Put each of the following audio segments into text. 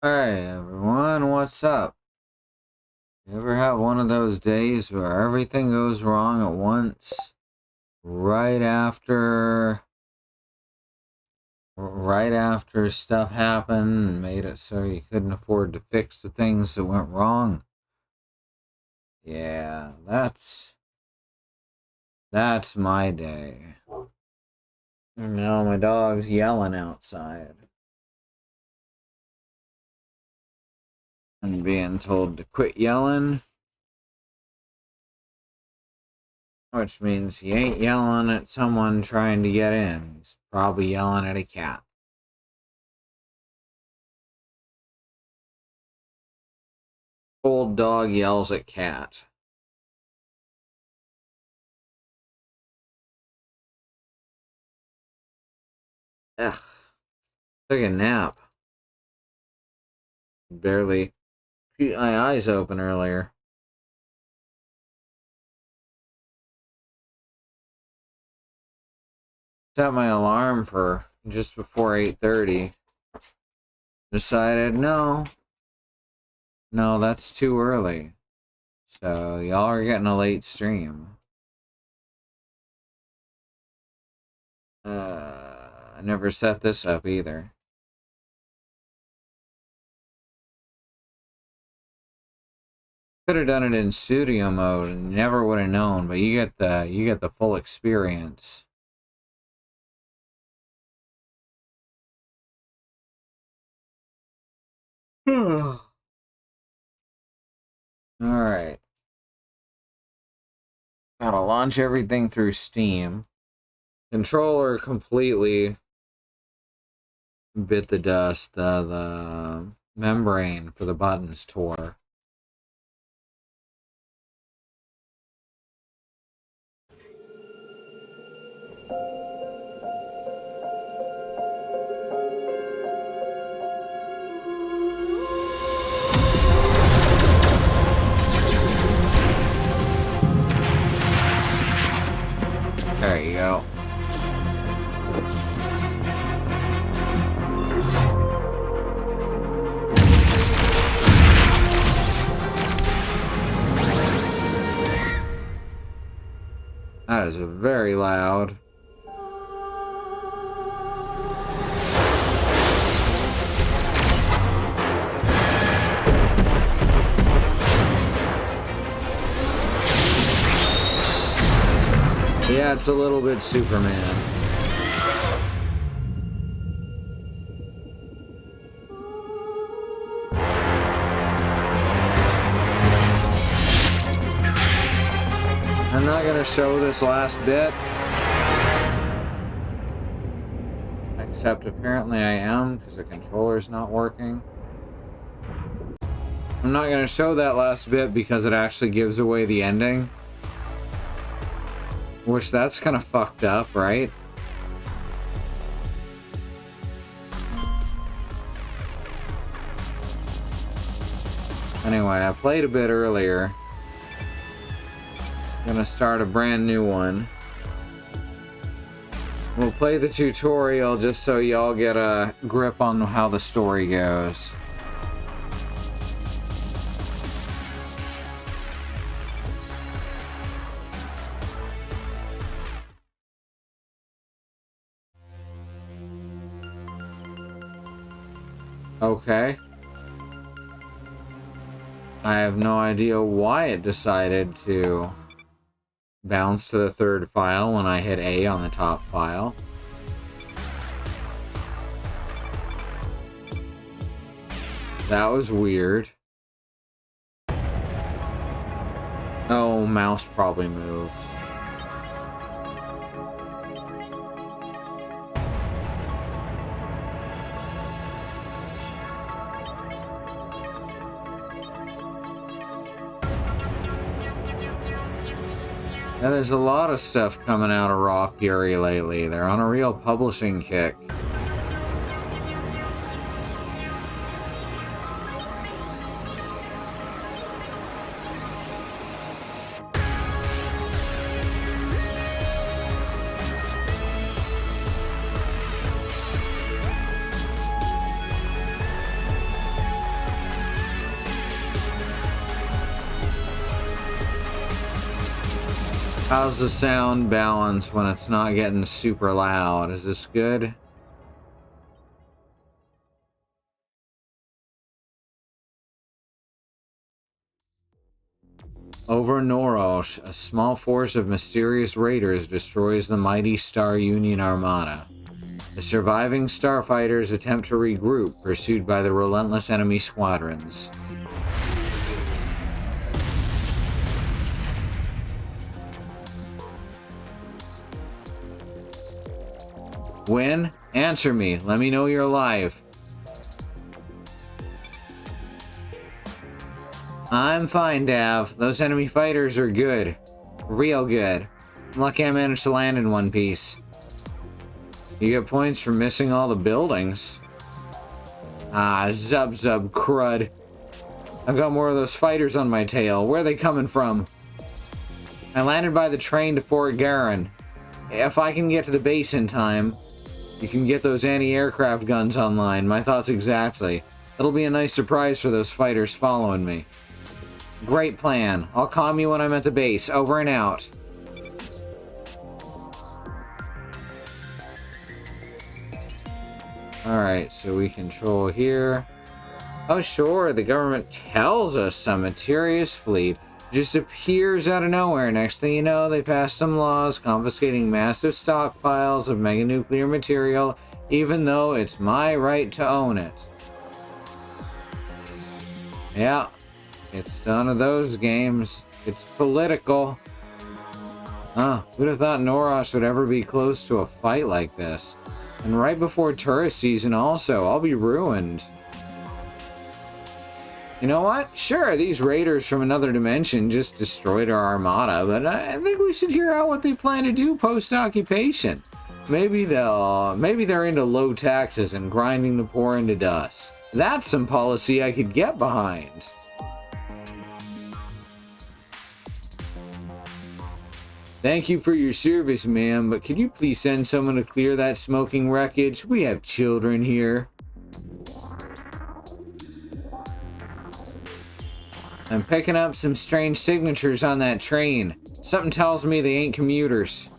Hey everyone, what's up? You ever have one of those days where everything goes wrong at once, right after stuff happened and made it so you couldn't afford to fix the things that went wrong? Yeah, that's my day. And now my dog's yelling outside and being told to quit yelling. Which means he ain't yelling at someone trying to get in. He's probably yelling at a cat. Old dog yells at cat. Ugh. Took a nap. Barely keep my eyes open earlier. Set my alarm for just before 8:30. Decided no, that's too early. So y'all are getting a late stream. I never set this up either. Could have done it in studio mode and never would have known, but you get the full experience. Alright. Gotta launch everything through Steam. Controller completely bit the dust. The membrane for the buttons tore. There you go. That is very loud. Yeah, it's a little bit Superman. I'm not gonna show this last bit. Except apparently I am, because the controller's not working. I'm not gonna show that last bit because it actually gives away the ending. Which, that's kind of fucked up, right? Anyway, I played a bit earlier. Gonna start a brand new one. We'll play the tutorial just so y'all get a grip on how the story goes. Okay. I have no idea why it decided to bounce to the third file when I hit A on the top file. That was weird. Oh, mouse probably moved. Yeah, there's a lot of stuff coming out of Raw Fury lately. They're on a real publishing kick. How's the sound balance when it's not getting super loud? Is this good? Over Norosh, a small force of mysterious raiders destroys the mighty Star Union Armada. The surviving starfighters attempt to regroup, pursued by the relentless enemy squadrons. Win? Answer me. Let me know you're alive. I'm fine, Dav. Those enemy fighters are good. Real good. I'm lucky I managed to land in one piece. You get points for missing all the buildings. Ah, zub crud. I've got more of those fighters on my tail. Where are they coming from? I landed by the train to Fort Garin. If I can get to the base in time, you can get those anti-aircraft guns online. My thoughts exactly. It'll be a nice surprise for those fighters following me. Great plan. I'll calm you when I'm at the base. Over and out. Alright, so we control here. Oh sure, the government tells us some mysterious fleet just appears out of nowhere. Next thing you know, they pass some laws confiscating massive stockpiles of meganuclear material, even though it's my right to own it. Yeah, it's none of those games. It's political. Huh, who'd have thought Norosh would ever be close to a fight like this? And right before tourist season also, I'll be ruined. You know what? Sure, these raiders from another dimension just destroyed our armada, but I think we should hear out what they plan to do post-occupation. Maybe they're into low taxes and grinding the poor into dust. That's some policy I could get behind. Thank you for your service, ma'am, but could you please send someone to clear that smoking wreckage? We have children here. I'm picking up some strange signatures on that train. Something tells me they ain't commuters.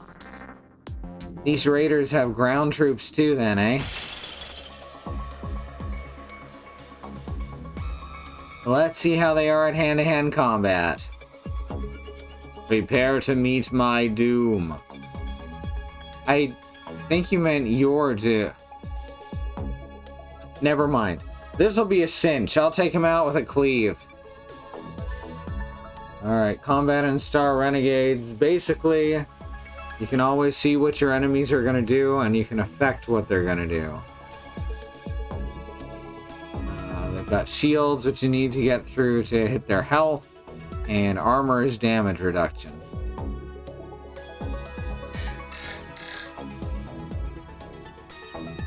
These raiders have ground troops too then, eh? Let's see how they are at hand-to-hand combat. Prepare to meet my doom. I think you meant your doom. Never mind. This'll be a cinch. I'll take him out with a cleave. Alright, combat in Star Renegades. Basically, you can always see what your enemies are going to do, and you can affect what they're going to do. They've got shields, which you need to get through to hit their health, and armor is damage reduction.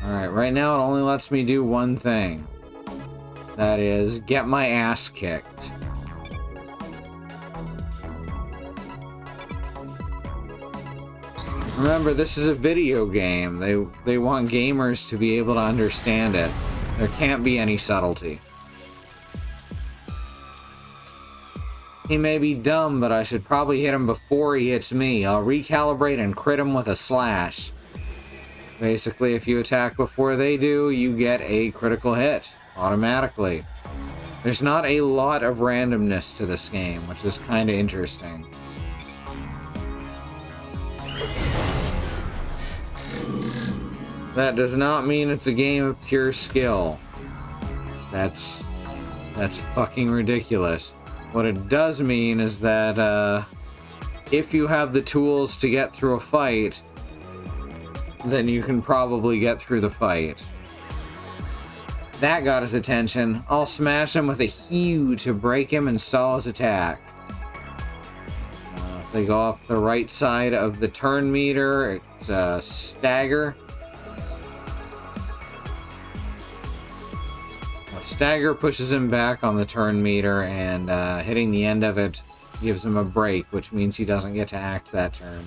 Alright, right now it only lets me do one thing. That is, get my ass kicked. Remember, this is a video game. They want gamers to be able to understand it. There can't be any subtlety. He may be dumb, but I should probably hit him before he hits me. I'll recalibrate and crit him with a slash. Basically, if you attack before they do, you get a critical hit automatically. There's not a lot of randomness to this game, which is kind of interesting. That does not mean it's a game of pure skill. That's fucking ridiculous. What it does mean is that if you have the tools to get through a fight, then you can probably get through the fight. That got his attention. I'll smash him with a hew to break him and stall his attack. If they go off the right side of the turn meter, it's a stagger. Stagger pushes him back on the turn meter, and hitting the end of it gives him a break, which means he doesn't get to act that turn.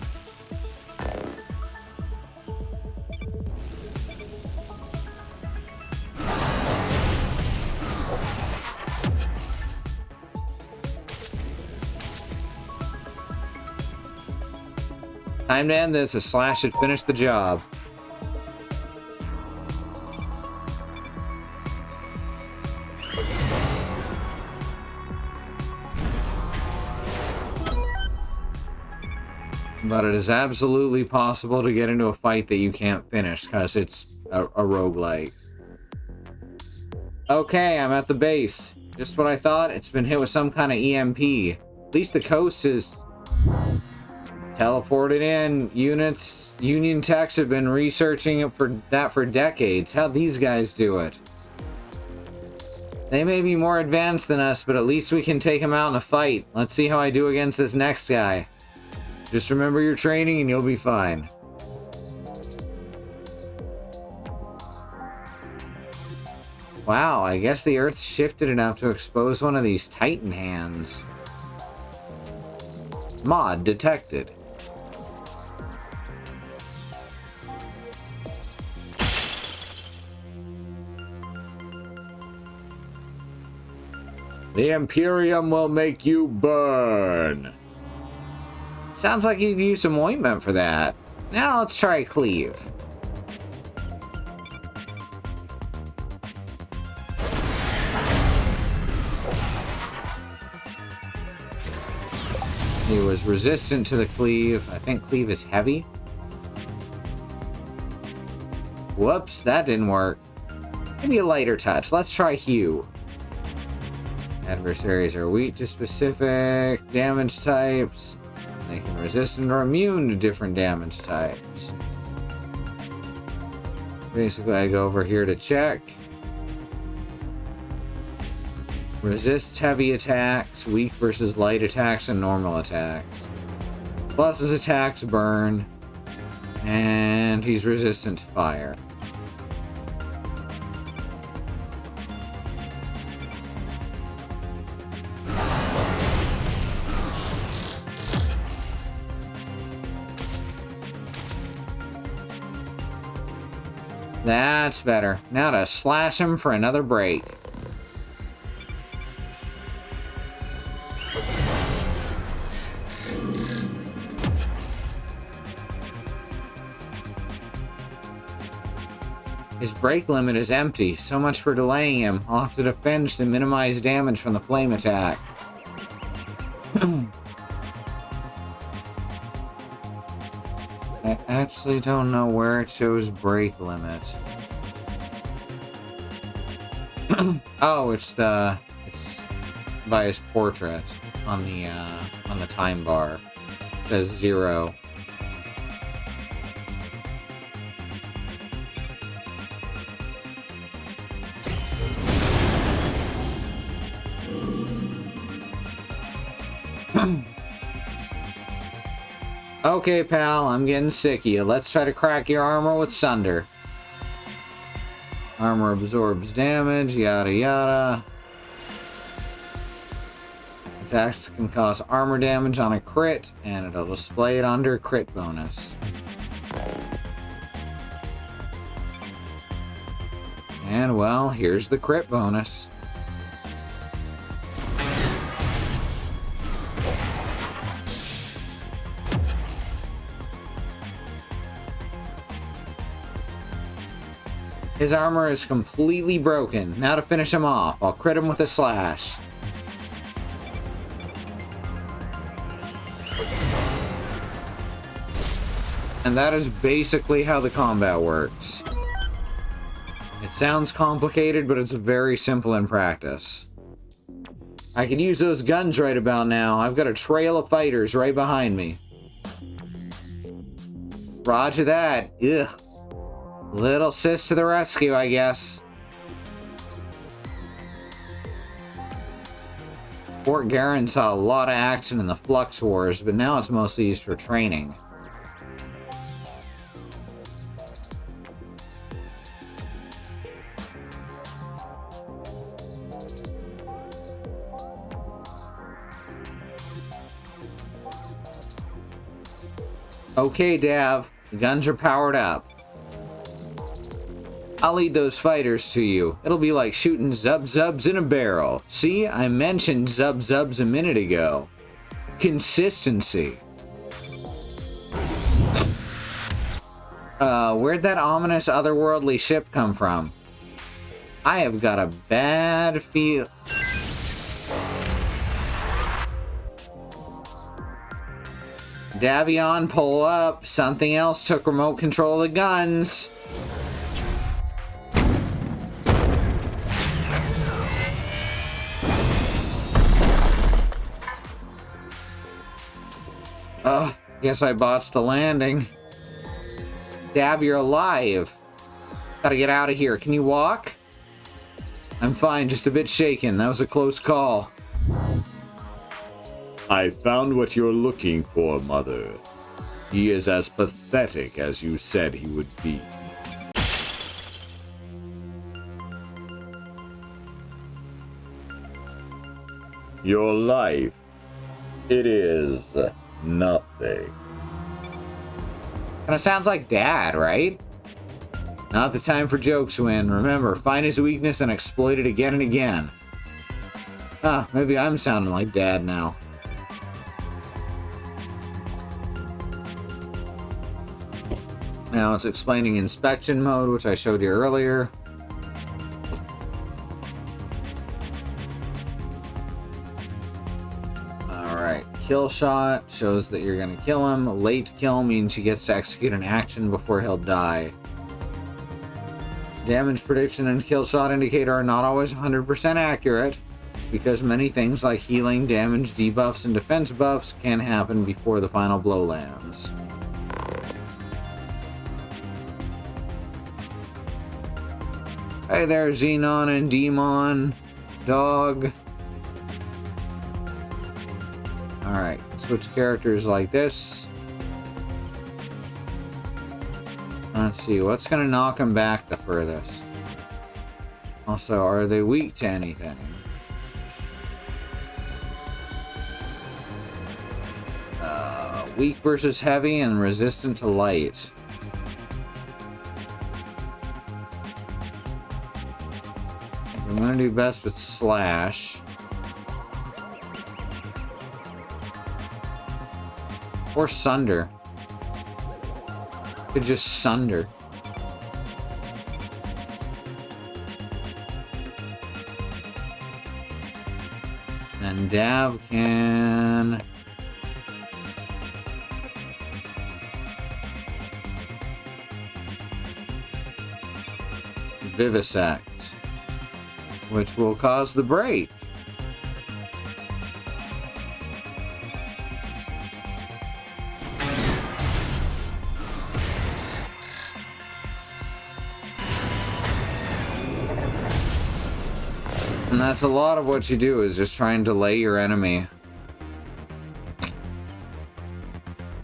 Time to end this. A slash should finish the job. But it is absolutely possible to get into a fight that you can't finish, because it's a roguelike. Okay, I'm at the base. Just what I thought. It's been hit with some kind of EMP. At least the coast is teleported in. Union techs have been researching it for decades. How'd these guys do it? They may be more advanced than us, but at least we can take them out in a fight. Let's see how I do against this next guy. Just remember your training and you'll be fine. Wow, I guess the Earth shifted enough to expose one of these Titan hands. Mod detected. The Imperium will make you burn. Sounds like you'd use some ointment for that. Now let's try cleave. He was resistant to the cleave. I think cleave is heavy. Whoops, that didn't work. Maybe a lighter touch. Let's try hew. Adversaries are weak to specific damage types. They can resist and are immune to different damage types. Basically, I go over here to check. Resists heavy attacks, weak versus light attacks, and normal attacks. Plus his attacks burn, and he's resistant to fire. That's better. Now to slash him for another break. His break limit is empty. So much for delaying him. I'll have to defend to minimize damage from the flame attack. I actually don't know where it shows break limit. Oh, it's by his portrait on the time bar. It says 0. Okay, pal, I'm getting sick of you. Let's try to crack your armor with Sunder. Armor absorbs damage, yada yada. Attacks can cause armor damage on a crit, and it'll display it under crit bonus. And well, here's the crit bonus. His armor is completely broken. Now to finish him off, I'll crit him with a slash. And that is basically how the combat works. It sounds complicated, but it's very simple in practice. I could use those guns right about now. I've got a trail of fighters right behind me. Roger that. Ugh. Little sis to the rescue, I guess. Fort Garen saw a lot of action in the Flux Wars, but now it's mostly used for training. Okay, Dav. The guns are powered up. I'll lead those fighters to you. It'll be like shooting zub-zubs in a barrel. See, I mentioned zub-zubs a minute ago. Consistency. Where'd that ominous otherworldly ship come from? I have got a bad feel. Davion, pull up. Something else took remote control of the guns. Guess I botched the landing. Dav, you're alive. Gotta get out of here. Can you walk? I'm fine, just a bit shaken. That was a close call. I found what you're looking for, Mother. He is as pathetic as you said he would be. Your life, it is nothing. Kinda sounds like Dad, right? Not the time for jokes, Win. Remember, find his weakness and exploit it again and again. Maybe I'm sounding like Dad now. Now it's explaining inspection mode, which I showed you earlier. Alright, kill shot shows that you're gonna kill him. Late kill means he gets to execute an action before he'll die. Damage prediction and kill shot indicator are not always 100% accurate, because many things like healing, damage, debuffs, and defense buffs can happen before the final blow lands. Hey there, Xenon and Demon. Dog. Alright, switch characters like this. Let's see, what's gonna knock them back the furthest? Also, are they weak to anything? Weak versus heavy and resistant to light. I'm gonna do best with slash. Or sunder. Could just sunder. And Dav can... Vivisect, which will cause the break. And that's a lot of what you do, is just try and delay your enemy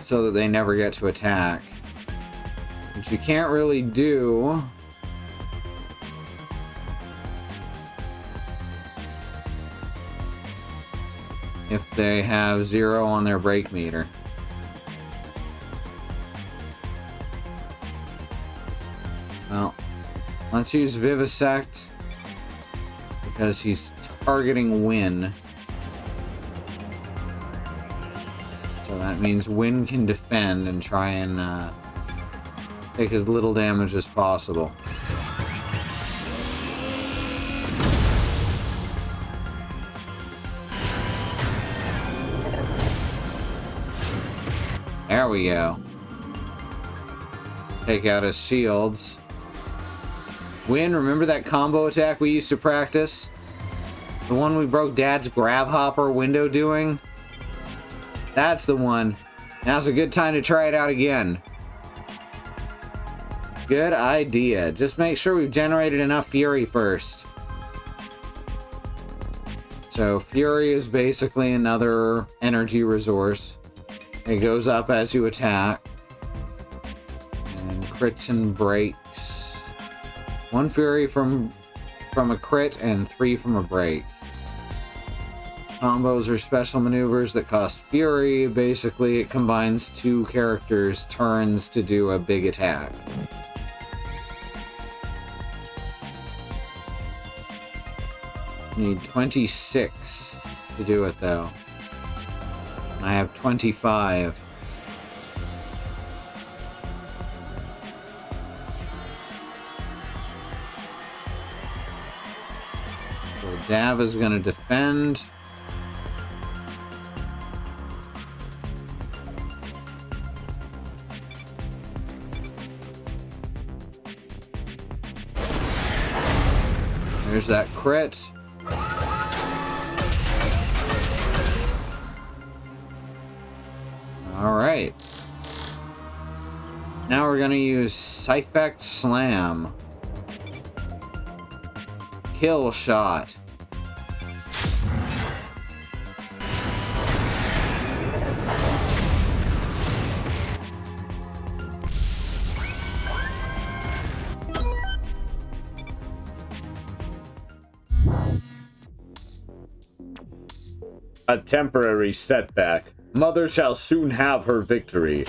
so that they never get to attack. Which you can't really do if they have 0 on their break meter. Well, let's use Vivisect because he's targeting Win. So that means Win can defend and try and take as little damage as possible. There we go. Take out his shields. Win, remember that combo attack we used to practice? The one we broke Dad's grab hopper window doing? That's the one. Now's a good time to try it out again. Good idea. Just make sure we've generated enough fury first. So fury is basically another energy resource. It goes up as you attack. And crits and breaks. 1 fury from a crit and 3 from a break. Combos are special maneuvers that cost fury. Basically, it combines 2 characters' turns to do a big attack. Need 26 to do it, though. I have 25. So Dav is going to defend. There's that crit. Alright. Now we're gonna use Scyphect Slam. Kill shot. A temporary setback. Mother shall soon have her victory.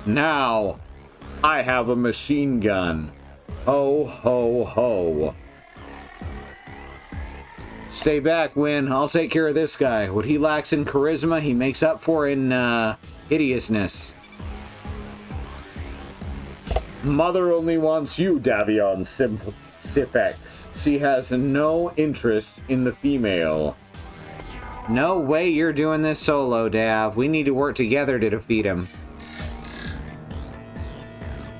Now, I have a machine gun. Ho, ho, ho. Stay back, Win. I'll take care of this guy. What he lacks in charisma, he makes up for in, hideousness. Mother only wants you, Davion Siphex. She has no interest in the female. No way you're doing this solo, Dav. We need to work together to defeat him.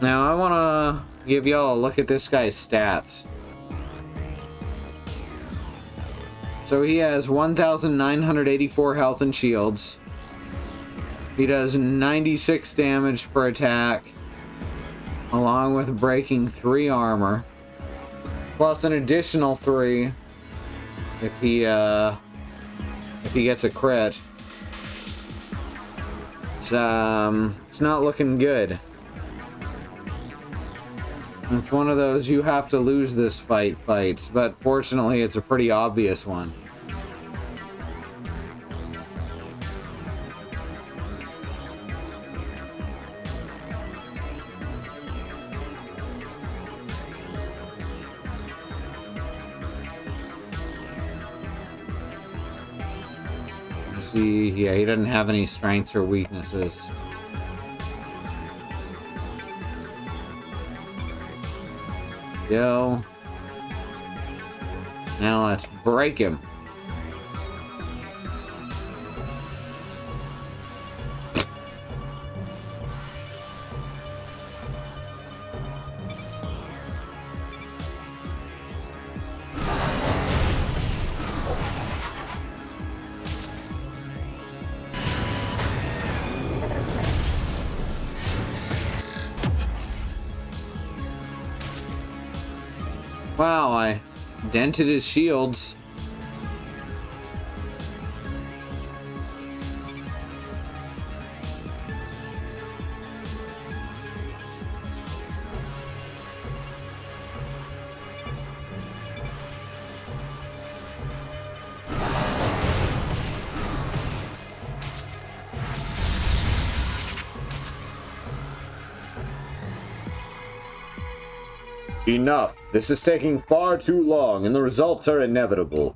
Now, I want to give y'all a look at this guy's stats. So he has 1,984 health and shields. He does 96 damage per attack, along with breaking 3 armor, plus an additional 3 if he gets a crit. It's not looking good. It's one of those you have to lose this fights, but fortunately it's a pretty obvious one. See, yeah, he doesn't have any strengths or weaknesses. Go. Now let's break him. Wow, I dented his shields. Enough. This is taking far too long, and the results are inevitable.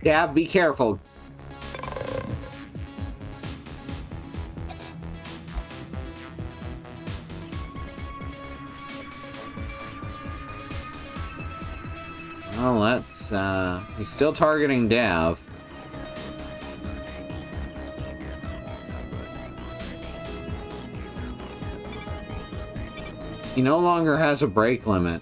Yeah, be careful. Well, let's, he's still targeting Dav. He no longer has a break limit.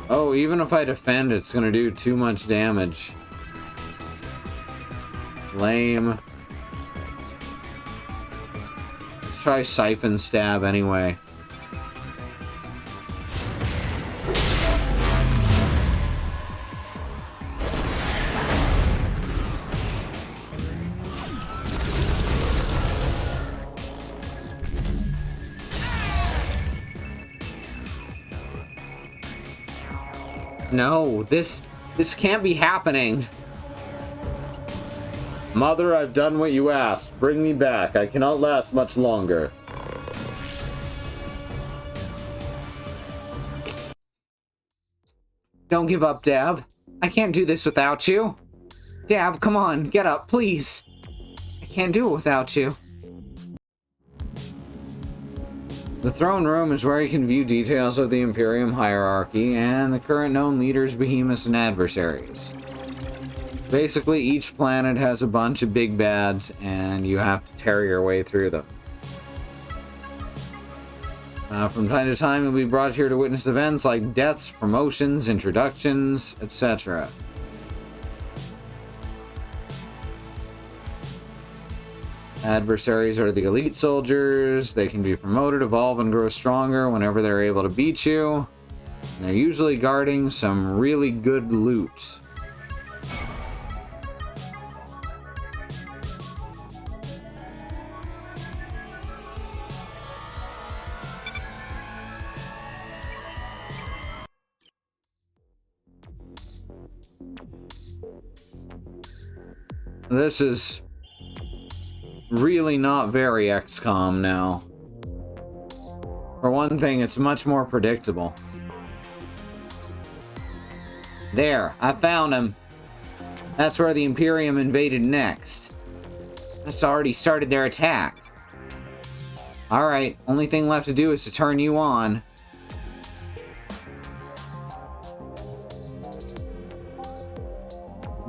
Oh, even if I defend, it's gonna do too much damage. Lame. Let's try Siphon Stab anyway. No, this can't be happening. Mother, I've done what you asked. Bring me back. I cannot last much longer. Don't give up, Dav. I can't do this without you. Dav, come on, get up, please. I Can't do it without you. The throne room is where you can view details of the Imperium hierarchy and the current known leaders, behemoths, and adversaries. Basically, each planet has a bunch of big bads, and you have to tear your way through them. From time to time, you'll be brought here to witness events like deaths, promotions, introductions, etc. Adversaries are the elite soldiers. They can be promoted, evolve, and grow stronger whenever they're able to beat you. And they're usually guarding some really good loot. This is really not very XCOM now. For one thing, it's much more predictable. There, I found him. That's where the Imperium invaded next. That's already started their attack. Alright, only thing left to do is to turn you on.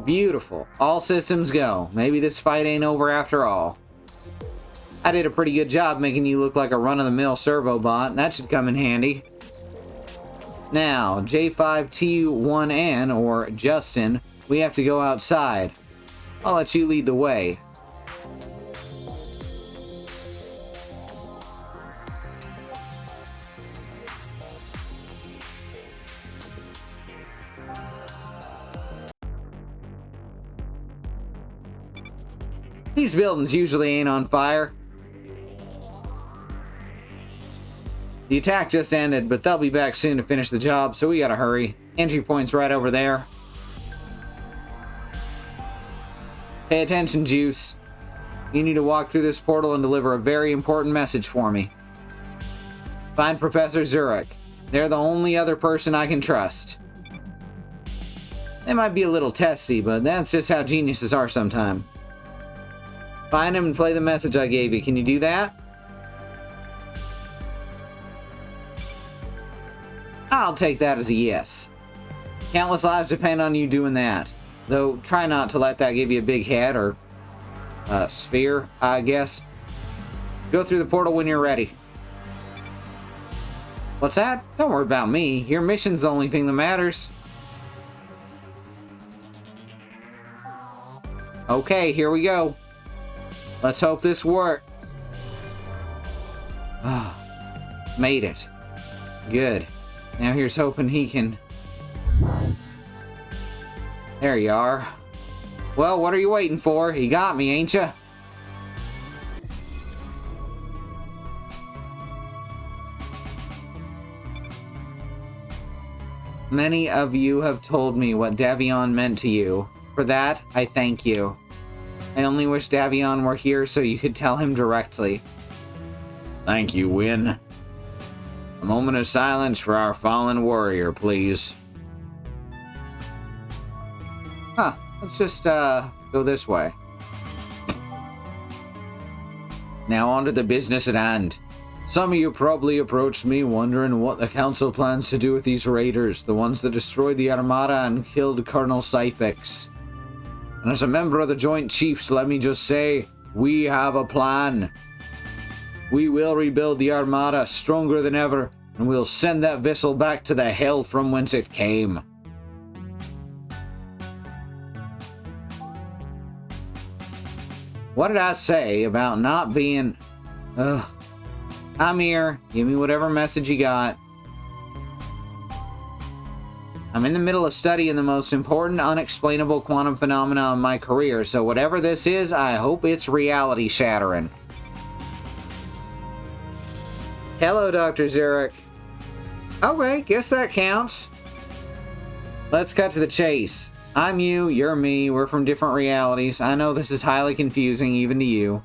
Beautiful. All systems go. Maybe this fight ain't over after all. I did a pretty good job making you look like a run-of-the-mill servo bot. That should come in handy. Now, J5T1N, or Justin, we have to go outside. I'll let you lead the way. These buildings usually ain't on fire. The attack just ended, but they'll be back soon to finish the job, so we gotta hurry. Entry point's right over there. Pay attention, Juice. You need to walk through this portal and deliver a very important message for me. Find Professor Zurich. They're the only other person I can trust. They might be a little testy, but that's just how geniuses are sometimes. Find him and play the message I gave you. Can you do that? I'll take that as a yes. Countless lives depend on you doing that. Though, try not to let that give you a big head or sphere, I guess. Go through the portal when you're ready. What's that? Don't worry about me. Your mission's the only thing that matters. Okay, here we go. Let's hope this works. Made it. Good. Now here's hoping he can... There you are. Well, what are you waiting for? You got me, ain't ya? Many of you have told me what Davion meant to you. For that, I thank you. I only wish Davion were here so you could tell him directly. Thank you, Win. A moment of silence for our fallen warrior, please. Let's just, go this way. Now on to the business at hand. Some of you probably approached me wondering what the Council plans to do with these raiders, the ones that destroyed the Armada and killed Colonel Syphex. And as a member of the Joint Chiefs, let me just say, we have a plan. We will rebuild the Armada stronger than ever, and we'll send that vessel back to the hell from whence it came. What did I say about not being... Ugh. I'm here. Give me whatever message you got. I'm in the middle of studying the most important unexplainable quantum phenomena in my career, so whatever this is, I hope it's reality-shattering. Hello, Dr. Zurich. Okay, guess that counts. Let's cut to the chase. I'm you, you're me, we're from different realities. I know this is highly confusing, even to you.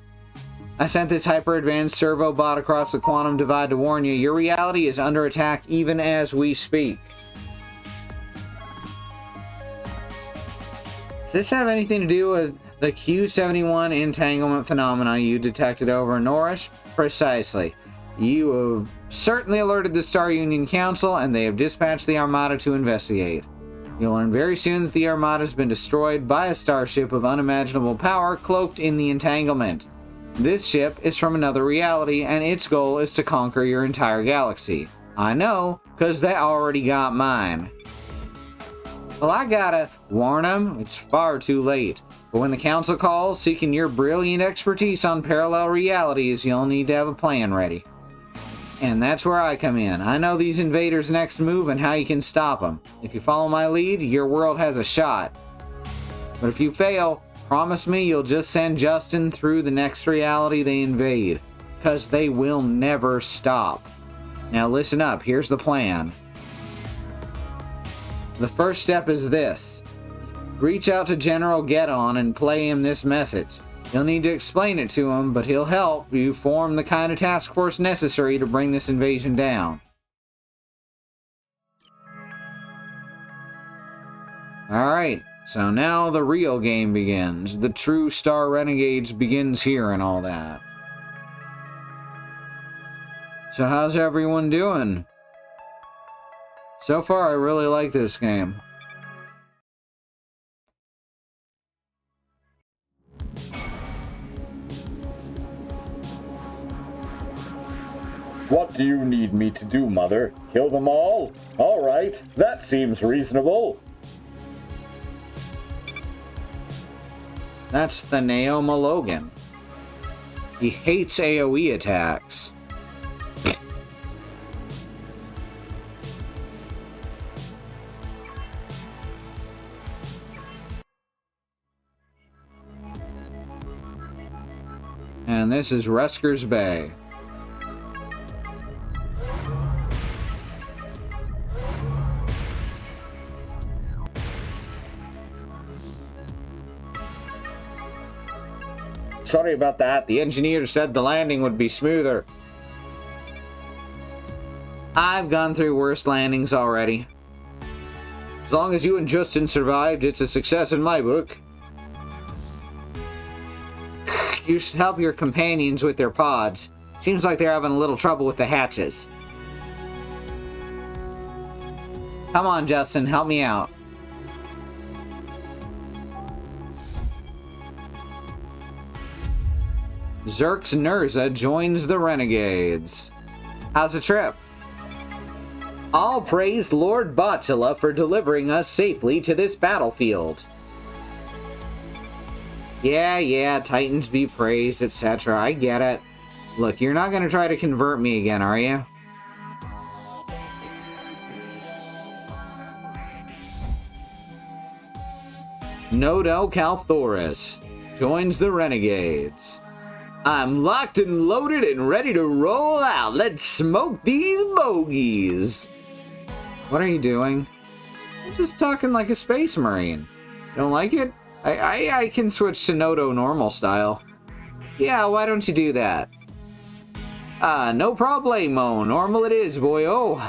I sent this hyper-advanced servo bot across the quantum divide to warn you. Your reality is under attack even as we speak. Does this have anything to do with The Q71 entanglement phenomena you detected over Norrish? Precisely. You have certainly alerted the Star Union Council, and they have dispatched the Armada to investigate. You'll learn very soon that the Armada has been destroyed by a starship of unimaginable power cloaked in the entanglement. This ship is from another reality, and its goal is to conquer your entire galaxy. I know, because they already got mine. Well, I gotta warn them, it's far too late. But when the Council calls, seeking your brilliant expertise on parallel realities, you'll need to have a plan ready. And that's where I come in. I know these invaders' next move and how you can stop them. If you follow my lead, your world has a shot. But if you fail, promise me you'll just send Justin through the next reality they invade. Because they will never stop. Now listen up, here's the plan. The first step is this. Reach out to General Get-On and play him this message. You'll need to explain it to him, but he'll help you form the kind of task force necessary to bring this invasion down. Alright, so now the real game begins. The true Star Renegades begins here and all that. So how's everyone doing? So far, I really like this game. What do you need me to do, Mother? Kill them all? All right, that seems reasonable. That's Thaneo Malogan. He hates AoE attacks. And this is Resker's Bay. Sorry about that. The engineer said the landing would be smoother. I've gone through worse landings already. As long as you and Justin survived, it's a success in my book. You should help your companions with their pods. Seems like they're having a little trouble with the hatches. Come on, Justin, help me out. Zerx Nurza joins the Renegades. How's the trip? All praise Lord Botula for delivering us safely to this battlefield. Yeah, Titans be praised, etc. I get it. Look, you're not gonna try to convert me again, are you? Nodo Calthoris joins the Renegades. I'm locked and loaded and ready to roll out. Let's smoke these bogeys. What are you doing? I'm just talking like a space marine. Don't like it? I can switch to Nodo normal style. Yeah, why don't you do that? No problemo. Normal it is, boyo.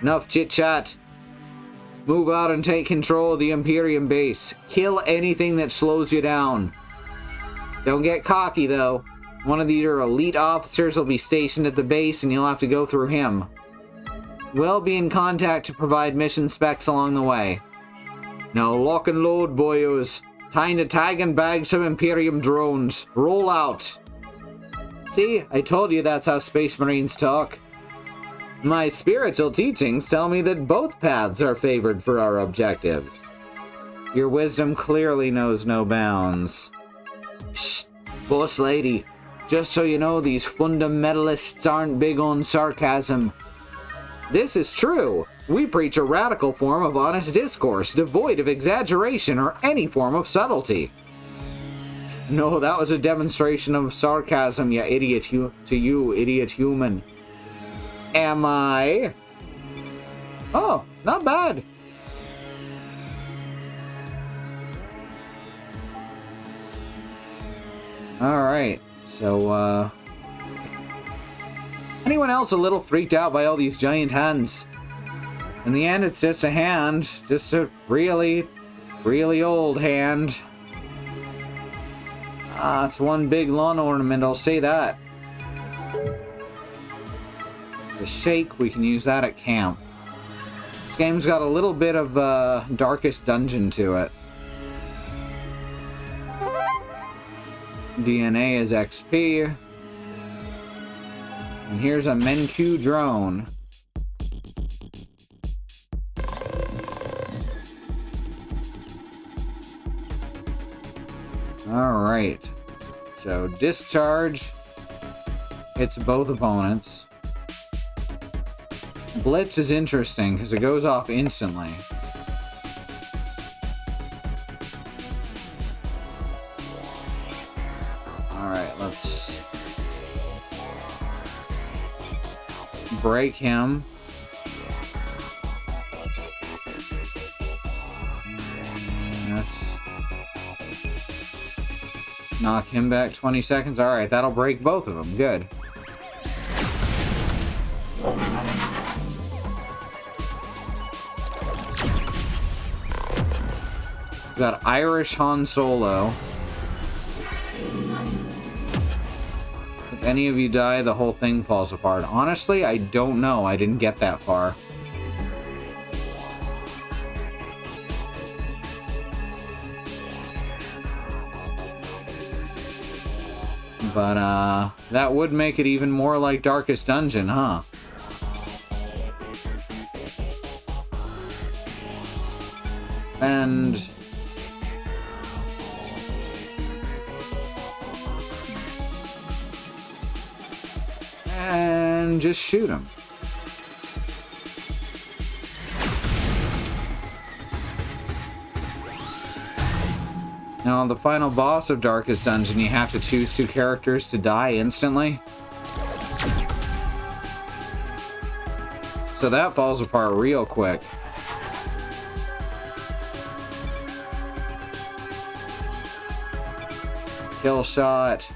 Enough chit-chat. Move out and take control of the Imperium base. Kill anything that slows you down. Don't get cocky, though. One of your elite officers will be stationed at the base, and you'll have to go through him. We'll be in contact to provide mission specs along the way. Now lock and load, boyos. Time to tag and bag some Imperium drones. Roll out. See, I told you that's how Space Marines talk. My spiritual teachings tell me that both paths are favored for our objectives. Your wisdom clearly knows no bounds. Shh, boss lady. Just so you know, these fundamentalists aren't big on sarcasm. This is true. We preach a radical form of honest discourse, devoid of exaggeration or any form of subtlety. No, that was a demonstration of sarcasm, you idiot, to you, idiot human. Am I? Oh, not bad. Alright, so, anyone else a little freaked out by all these giant hands? In the end, it's just a hand. Just a really, really old hand. Ah, it's one big lawn ornament, I'll say that. The shake, we can use that at camp. This game's got a little bit of Darkest Dungeon to it. DNA is XP. And here's a Menku drone. Alright. So, discharge hits both opponents. Blitz is interesting because it goes off instantly. Alright, let's break him. Let's knock him back 20 seconds. Alright, that'll break both of them. Good. We got Irish Han Solo. If any of you die, the whole thing falls apart. Honestly, I don't know. I didn't get that far. But, that would make it even more like Darkest Dungeon, huh? And... just shoot him. Now, on the final boss of Darkest Dungeon, you have to choose two characters to die instantly. So that falls apart real quick. Kill shot.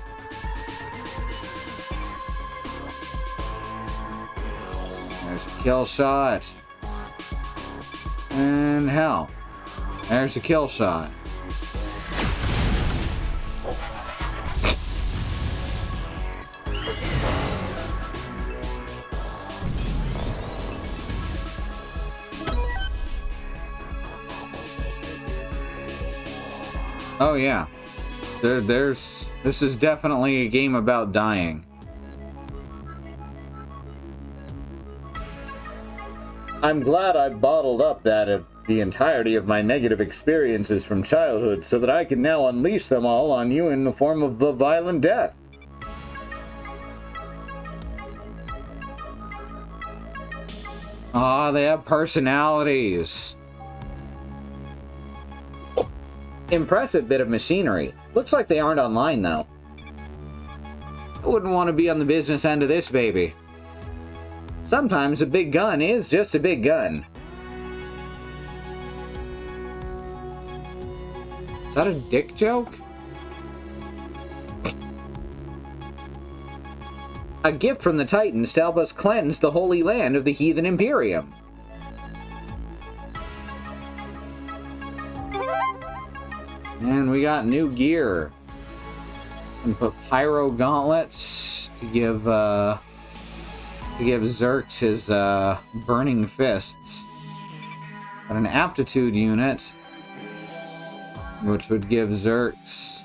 There's a kill shot. And hell. There's a kill shot. Oh yeah. This is definitely a game about dying. I'm glad I bottled up the entirety of my negative experiences from childhood so that I can now unleash them all on you in the form of the violent death. Ah, they have personalities. Impressive bit of machinery. Looks like they aren't online, though. I wouldn't want to be on the business end of this, baby. Sometimes a big gun is just a big gun. Is that a dick joke? A gift from the Titans to help us cleanse the Holy Land of the Heathen Imperium. And we got new gear. And put pyro gauntlets to give Xerx his burning fists. Got an aptitude unit, which would give Xerx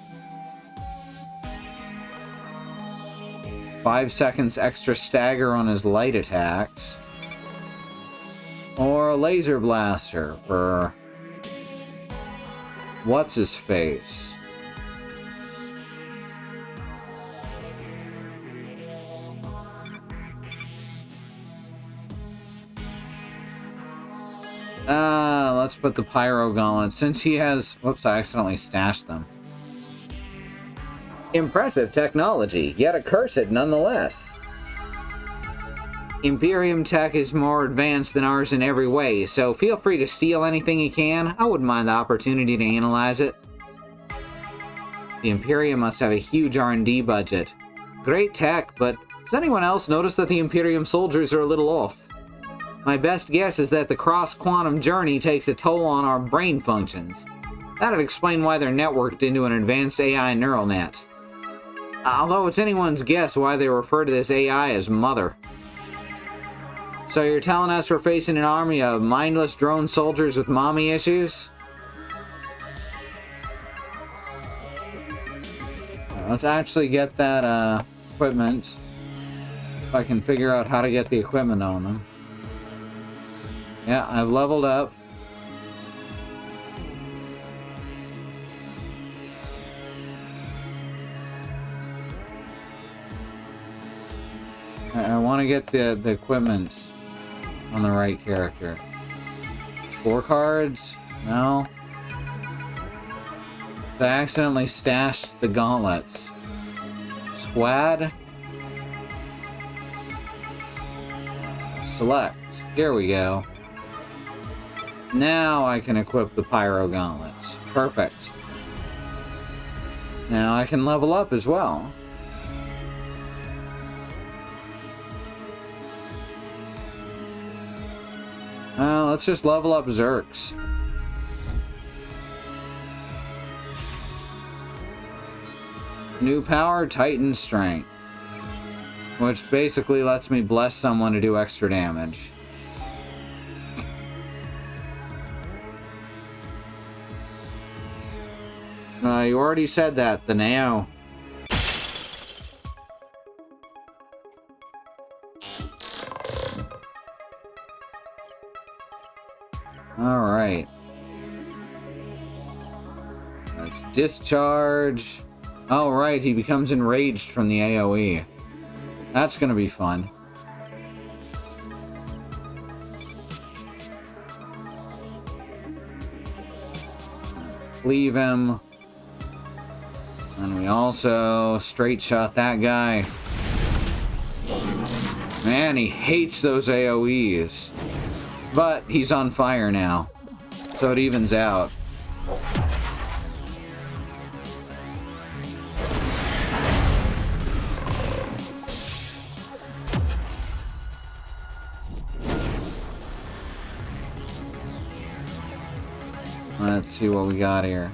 5 seconds extra stagger on his light attacks. Or a laser blaster for what's-his-face. Let's put the pyro gauntlet, since he has... Whoops, I accidentally stashed them. Impressive technology, yet accursed nonetheless. Imperium tech is more advanced than ours in every way, so feel free to steal anything you can. I wouldn't mind the opportunity to analyze it. The Imperium must have a huge R&D budget. Great tech, but does anyone else notice that the Imperium soldiers are a little off? My best guess is that the cross-quantum journey takes a toll on our brain functions. That'd explain why they're networked into an advanced AI neural net. Although it's anyone's guess why they refer to this AI as Mother. So you're telling us we're facing an army of mindless drone soldiers with mommy issues? Let's actually get that equipment. If I can figure out how to get the equipment on them. Yeah, I've leveled up. I want to get the equipment on the right character. Scorecards? No. I accidentally stashed the gauntlets. Squad? Select. Here we go. Now I can equip the pyro gauntlets. Perfect. Now I can level up as well. Well, let's just level up Zerks. New power, Titan Strength. Which basically lets me bless someone to do extra damage. You already said that, the Neo. Alright. Let's discharge. Oh, right, he becomes enraged from the AoE. That's gonna be fun. Leave him. And we also straight shot that guy. Man, he hates those AoEs. But he's on fire now, so it evens out. Let's see what we got here.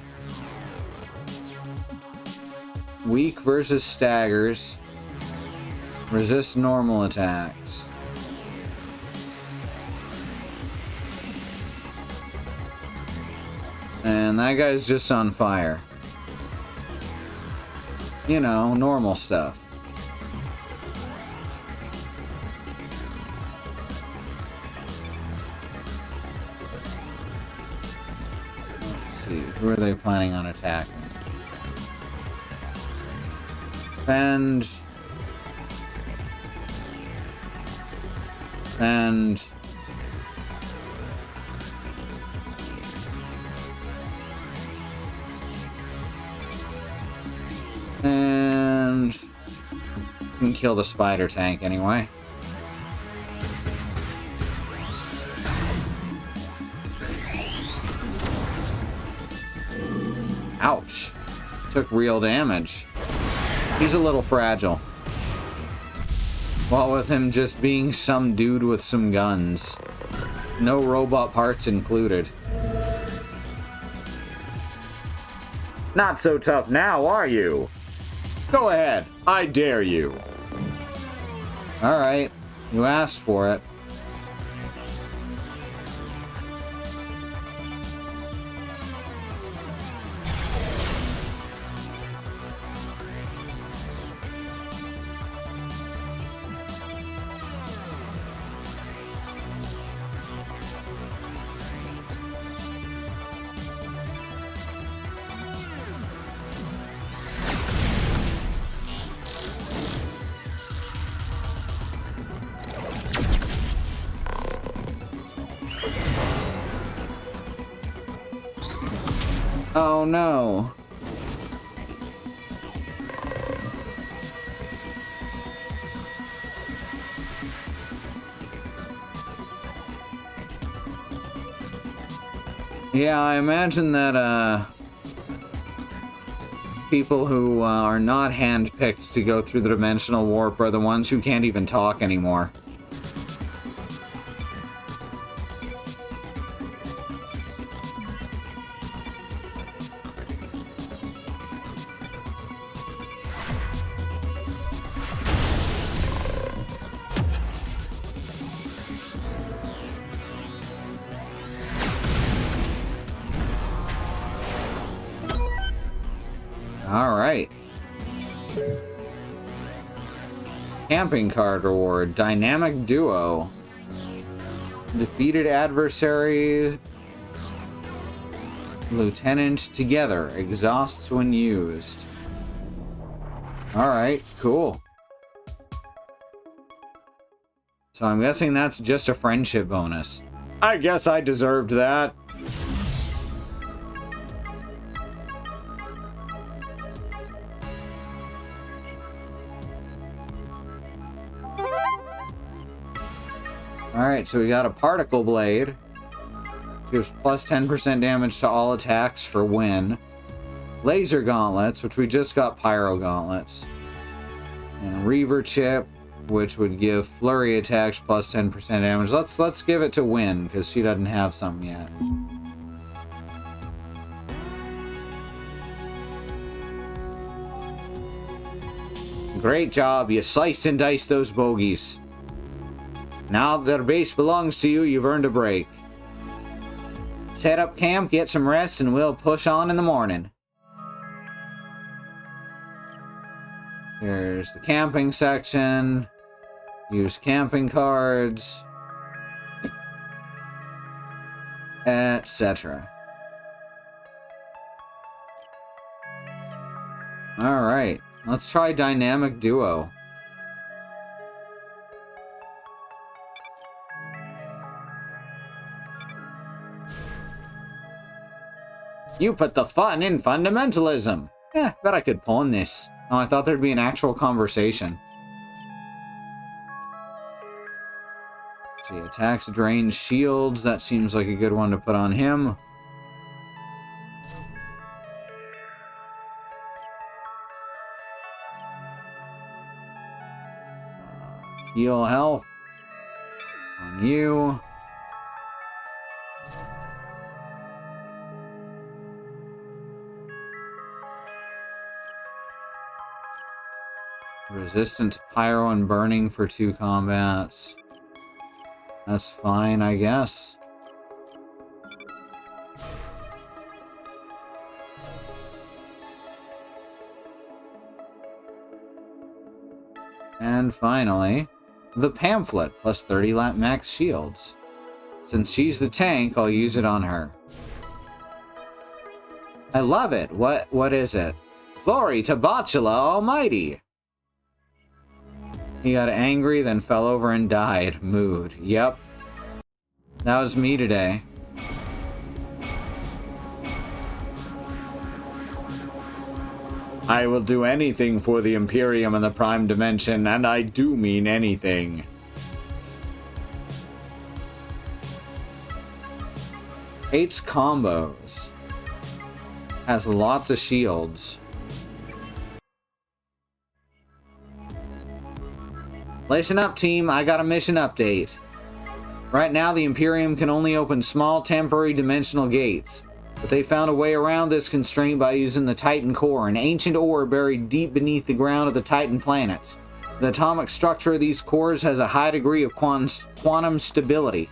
Weak versus staggers. Resist normal attacks. And that guy's just on fire. You know, normal stuff. Let's see, who are they planning on attacking? Fend. And you can kill the spider tank anyway. Ouch. Took real damage. He's a little fragile. What with him just being some dude with some guns. No robot parts included. Not so tough now, are you? Go ahead, I dare you. Alright, you asked for it. Oh no. Yeah, I imagine that people who are not handpicked to go through the dimensional warp are the ones who can't even talk anymore. Camping card reward. Dynamic duo. Defeated adversary lieutenant together. Exhausts when used. Alright, cool. So I'm guessing that's just a friendship bonus. I guess I deserved that. Alright, so we got a particle blade. Gives plus 10% damage to all attacks for win. Laser gauntlets, which we just got pyro gauntlets. And Reaver chip, which would give flurry attacks plus 10% damage. Let's give it to Win, because she doesn't have some yet. Great job, you sliced and diced those bogeys. Now that their base belongs to you, you've earned a break. Set up camp, get some rest, and we'll push on in the morning. Here's the camping section. Use camping cards. Etc. Alright, let's try Dynamic Duo. You put the fun in fundamentalism. Bet I could pawn this. Oh, I thought there'd be an actual conversation. See, attacks, drains, shields. That seems like a good one to put on him. Heal health. On you. Resistant to pyro and burning for 2 combats. That's fine, I guess. And finally, the pamphlet, plus 30 max shields. Since she's the tank, I'll use it on her. I love it. What is it? Glory to Botula Almighty! He got angry, then fell over and died. Mood. Yep. That was me today. I will do anything for the Imperium and the Prime Dimension, and I do mean anything. Hates combos. Has lots of shields. Listen up, team. I got a mission update. Right now, the Imperium can only open small temporary dimensional gates. But they found a way around this constraint by using the Titan core, an ancient ore buried deep beneath the ground of the Titan planets. The atomic structure of these cores has a high degree of quantum stability.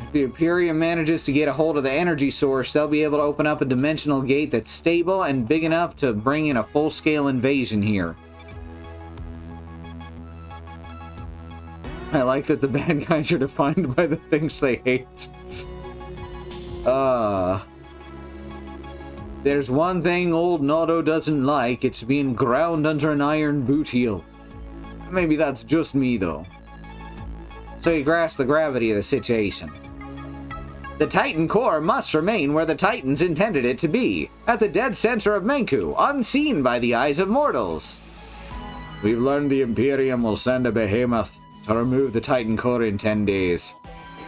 If the Imperium manages to get a hold of the energy source, they'll be able to open up a dimensional gate that's stable and big enough to bring in a full-scale invasion here. I like that the bad guys are defined by the things they hate. There's one thing old Nodo doesn't like, it's being ground under an iron boot heel. Maybe that's just me, though. So you grasp the gravity of the situation. The Titan core must remain where the Titans intended it to be, at the dead center of Menku, unseen by the eyes of mortals. We've learned the Imperium will send a behemoth to remove the Titan core in 10 days.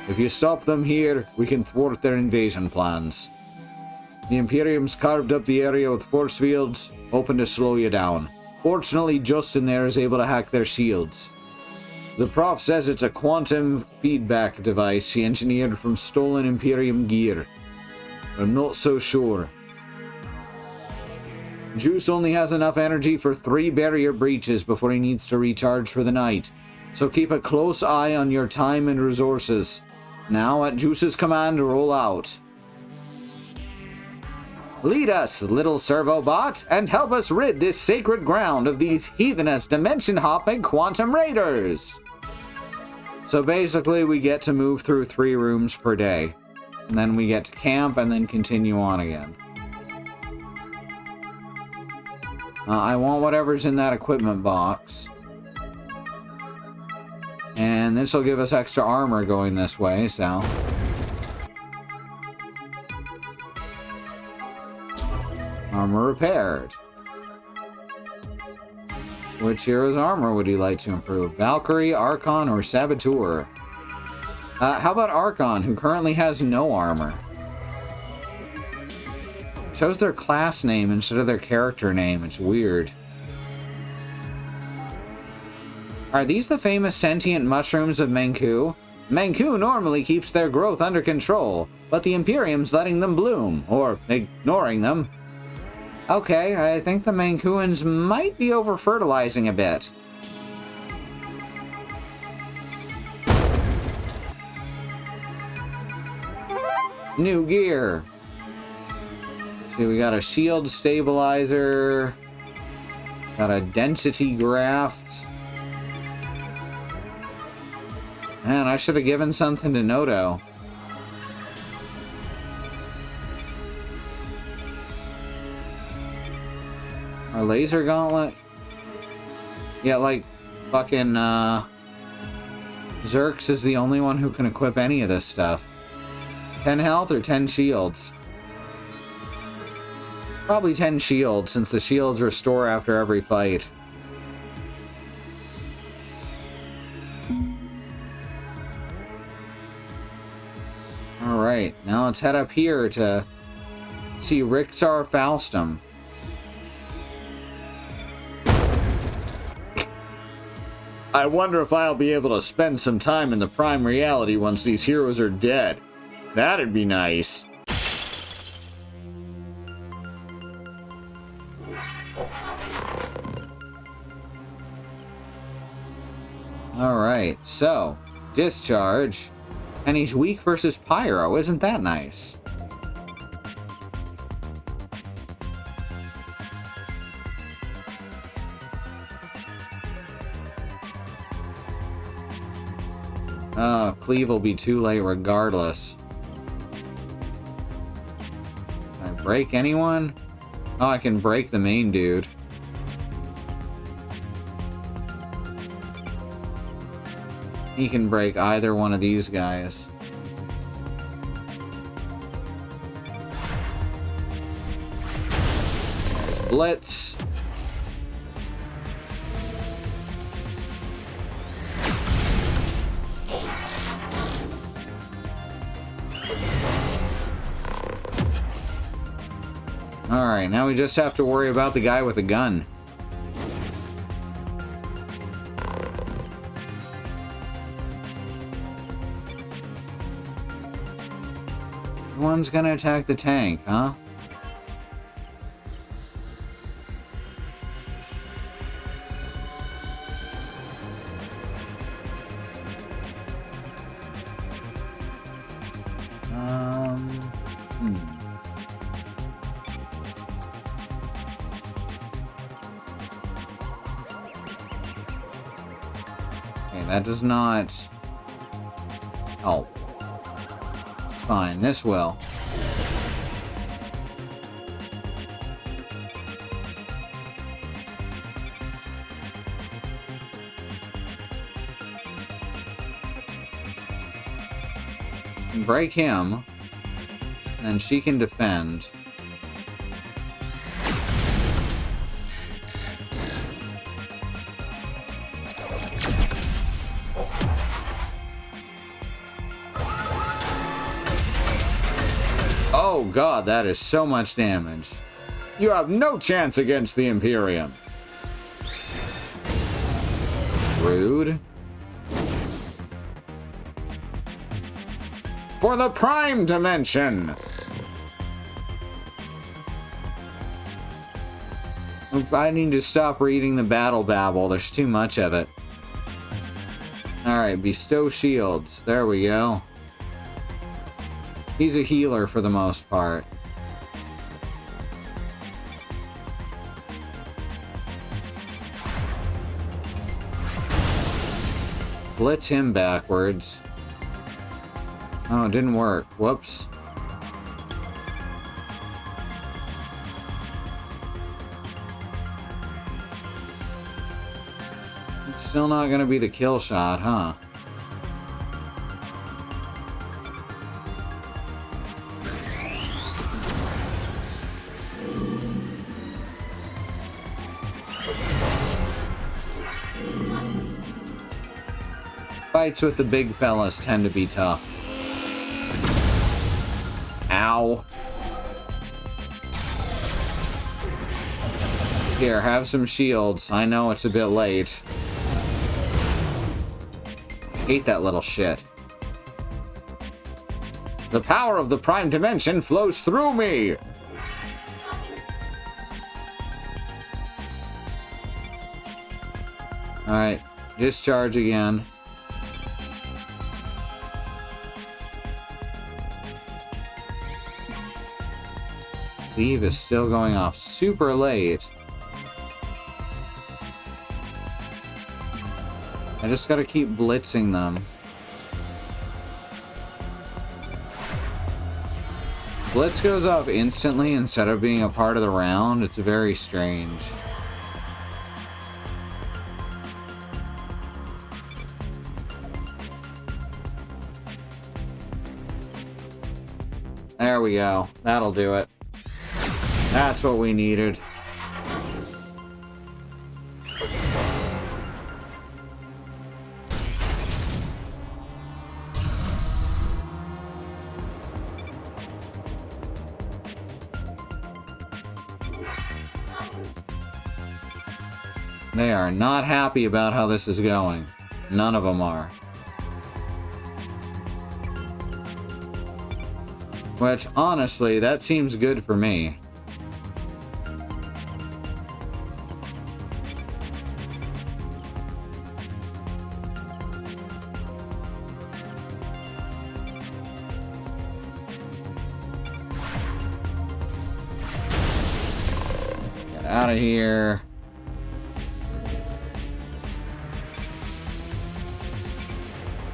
If you stop them here, we can thwart their invasion plans. The Imperium's carved up the area with force fields, hoping to slow you down. Fortunately, Justin there is able to hack their shields. The prof says it's a quantum feedback device she engineered from stolen Imperium gear. I'm not so sure. Juice only has enough energy for 3 barrier breaches before he needs to recharge for the night. So keep a close eye on your time and resources. Now, at Juice's command, roll out. Lead us, little servo-bot, and help us rid this sacred ground of these heathenous dimension-hopping quantum raiders! So basically, we get to move through 3 rooms per day. And then we get to camp and then continue on again. I want whatever's in that equipment box. And this will give us extra armor going this way, so... Armor repaired. Which hero's armor would you like to improve? Valkyrie, Archon, or Saboteur? How about Archon, who currently has no armor? Shows their class name instead of their character name. It's weird. Are these the famous sentient mushrooms of Menku? Menku normally keeps their growth under control, but the Imperium's letting them bloom, or ignoring them. Okay, I think the Menkuans might be over-fertilizing a bit. New gear. See, we got a shield stabilizer. Got a density graft. Man, I should have given something to Noto. Our laser gauntlet? Yeah, like, fucking, Zerx is the only one who can equip any of this stuff. 10 health or 10 shields? Probably 10 shields, since the shields restore after every fight. Alright, now let's head up here to see Rixar Faustum. I wonder if I'll be able to spend some time in the Prime Reality once these heroes are dead. That'd be nice. Alright, so, Discharge. And he's weak versus Pyro, isn't that nice? Cleave will be too late regardless. Can I break anyone? Oh, I can break the main dude. He can break either one of these guys. Blitz. Alright, now we just have to worry about the guy with a gun. One's gonna attack the tank, huh? Okay, that does not help. Fine, this will. Break him, and she can defend. Oh god, that is so much damage. You have no chance against the Imperium. Rude. For the Prime Dimension! I need to stop reading the battle babble. There's too much of it. Alright, bestow shields. There we go. He's a healer for the most part. Blitz him backwards. Oh, it didn't work. Whoops. It's still not gonna be the kill shot, huh? Fights with the big fellas tend to be tough. Ow. Here, have some shields. I know it's a bit late. Hate that little shit. The power of the Prime Dimension flows through me! Alright, discharge again. Leave is still going off super late. I just gotta keep blitzing them. Blitz goes off instantly instead of being a part of the round. It's very strange. There we go. That'll do it. That's what we needed. They are not happy about how this is going. None of them are. Which, honestly, that seems good for me. Get out of here.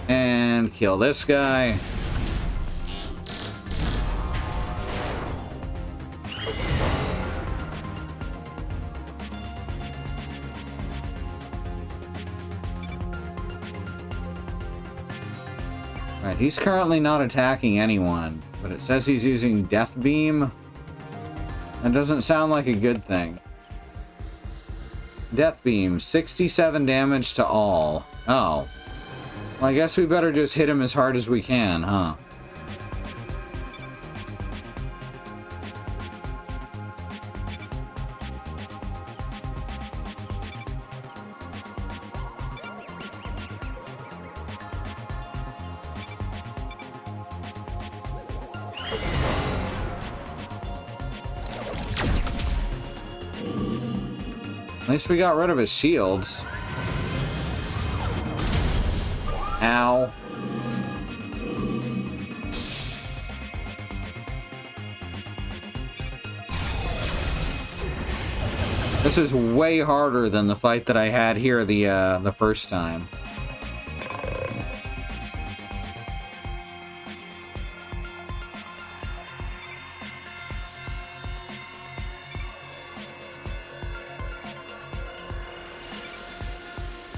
And kill this guy. Right, he's currently not attacking anyone, but it says he's using Death Beam. That doesn't sound like a good thing. Death Beam, 67 damage to all. Oh. Well, I guess we better just hit him as hard as we can, huh? At least we got rid of his shields. Ow. This is way harder than the fight that I had here the first time.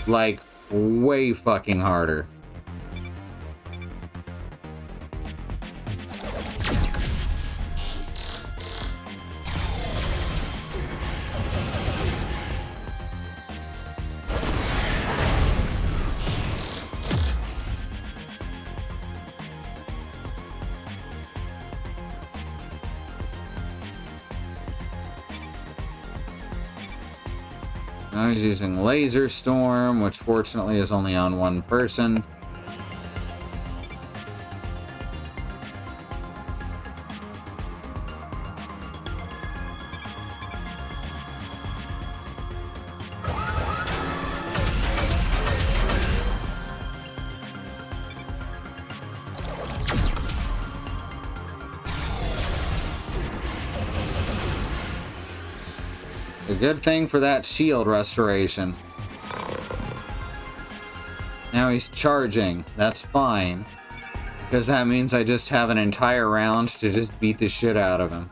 Like, way fucking harder. Now he's using Laser Storm, which fortunately is only on one person. A good thing for that shield restoration. Now he's charging. That's fine. Because that means I just have an entire round to just beat the shit out of him.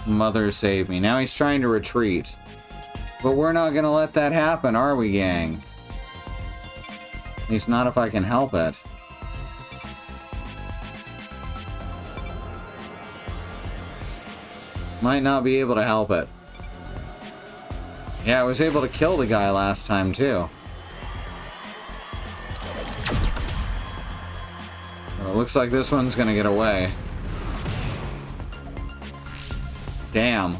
Mother saved me. Now he's trying to retreat. But we're not gonna let that happen, are we, gang? At least not if I can help it. Might not be able to help it. Yeah, I was able to kill the guy last time, too. But it looks like this one's gonna get away. Damn.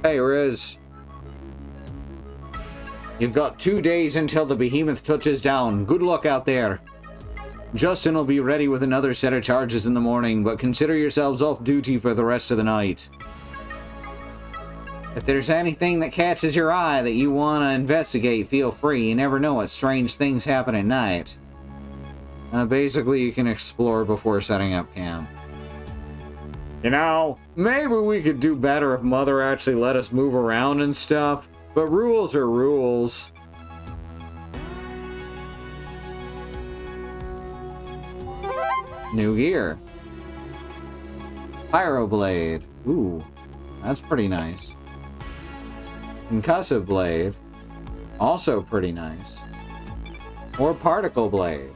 Hey, Riz. You've got 2 days until the behemoth touches down. Good luck out there. Justin will be ready with another set of charges in the morning, but consider yourselves off duty for the rest of the night. If there's anything that catches your eye that you want to investigate, feel free. You never know what strange things happen at night. Basically, you can explore before setting up camp. You know, maybe we could do better if Mother actually let us move around and stuff, but rules are rules. New gear. Pyroblade. Ooh, that's pretty nice. Concussive blade, also pretty nice. Or particle blade,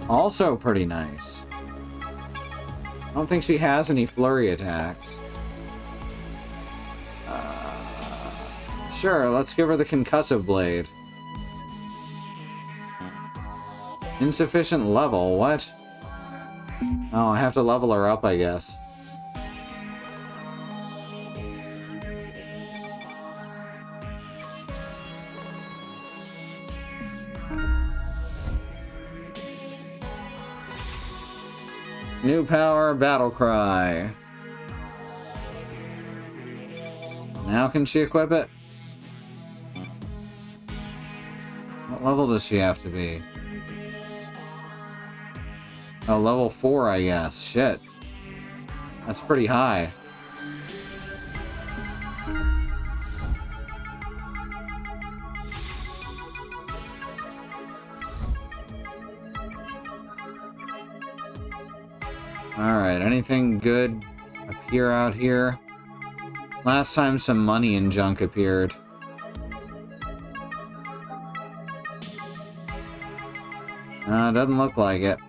also pretty nice. I don't think she has any flurry attacks. Sure, let's give her the concussive blade. Insufficient level, what? Oh, I have to level her up, I guess. New power, battle cry. Now can she equip it? What level does she have to be? Oh, level 4, I guess. Shit. That's pretty high. Alright, anything good appear out here? Last time some money and junk appeared. Doesn't look like it.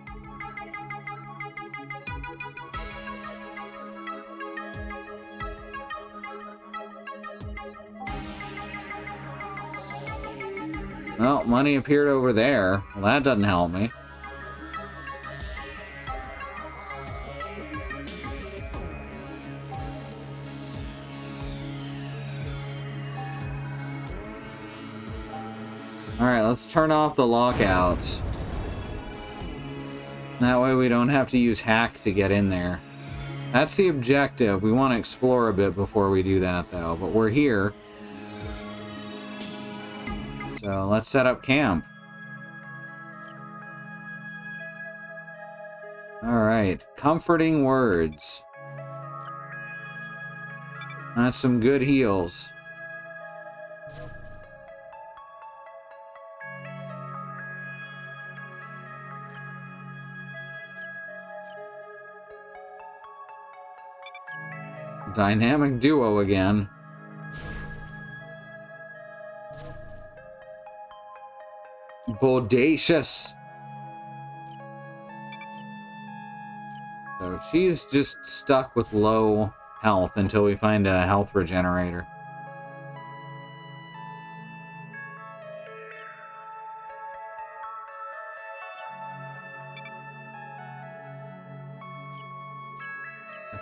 Well, money appeared over there. Well, that doesn't help me. Alright, let's turn off the lockouts. That way we don't have to use hack to get in there. That's the objective. We want to explore a bit before we do that, though. But we're here. So let's set up camp. Alright, comforting words. That's some good heals. Dynamic duo again. Bodacious. So she's just stuck with low health until we find a health regenerator.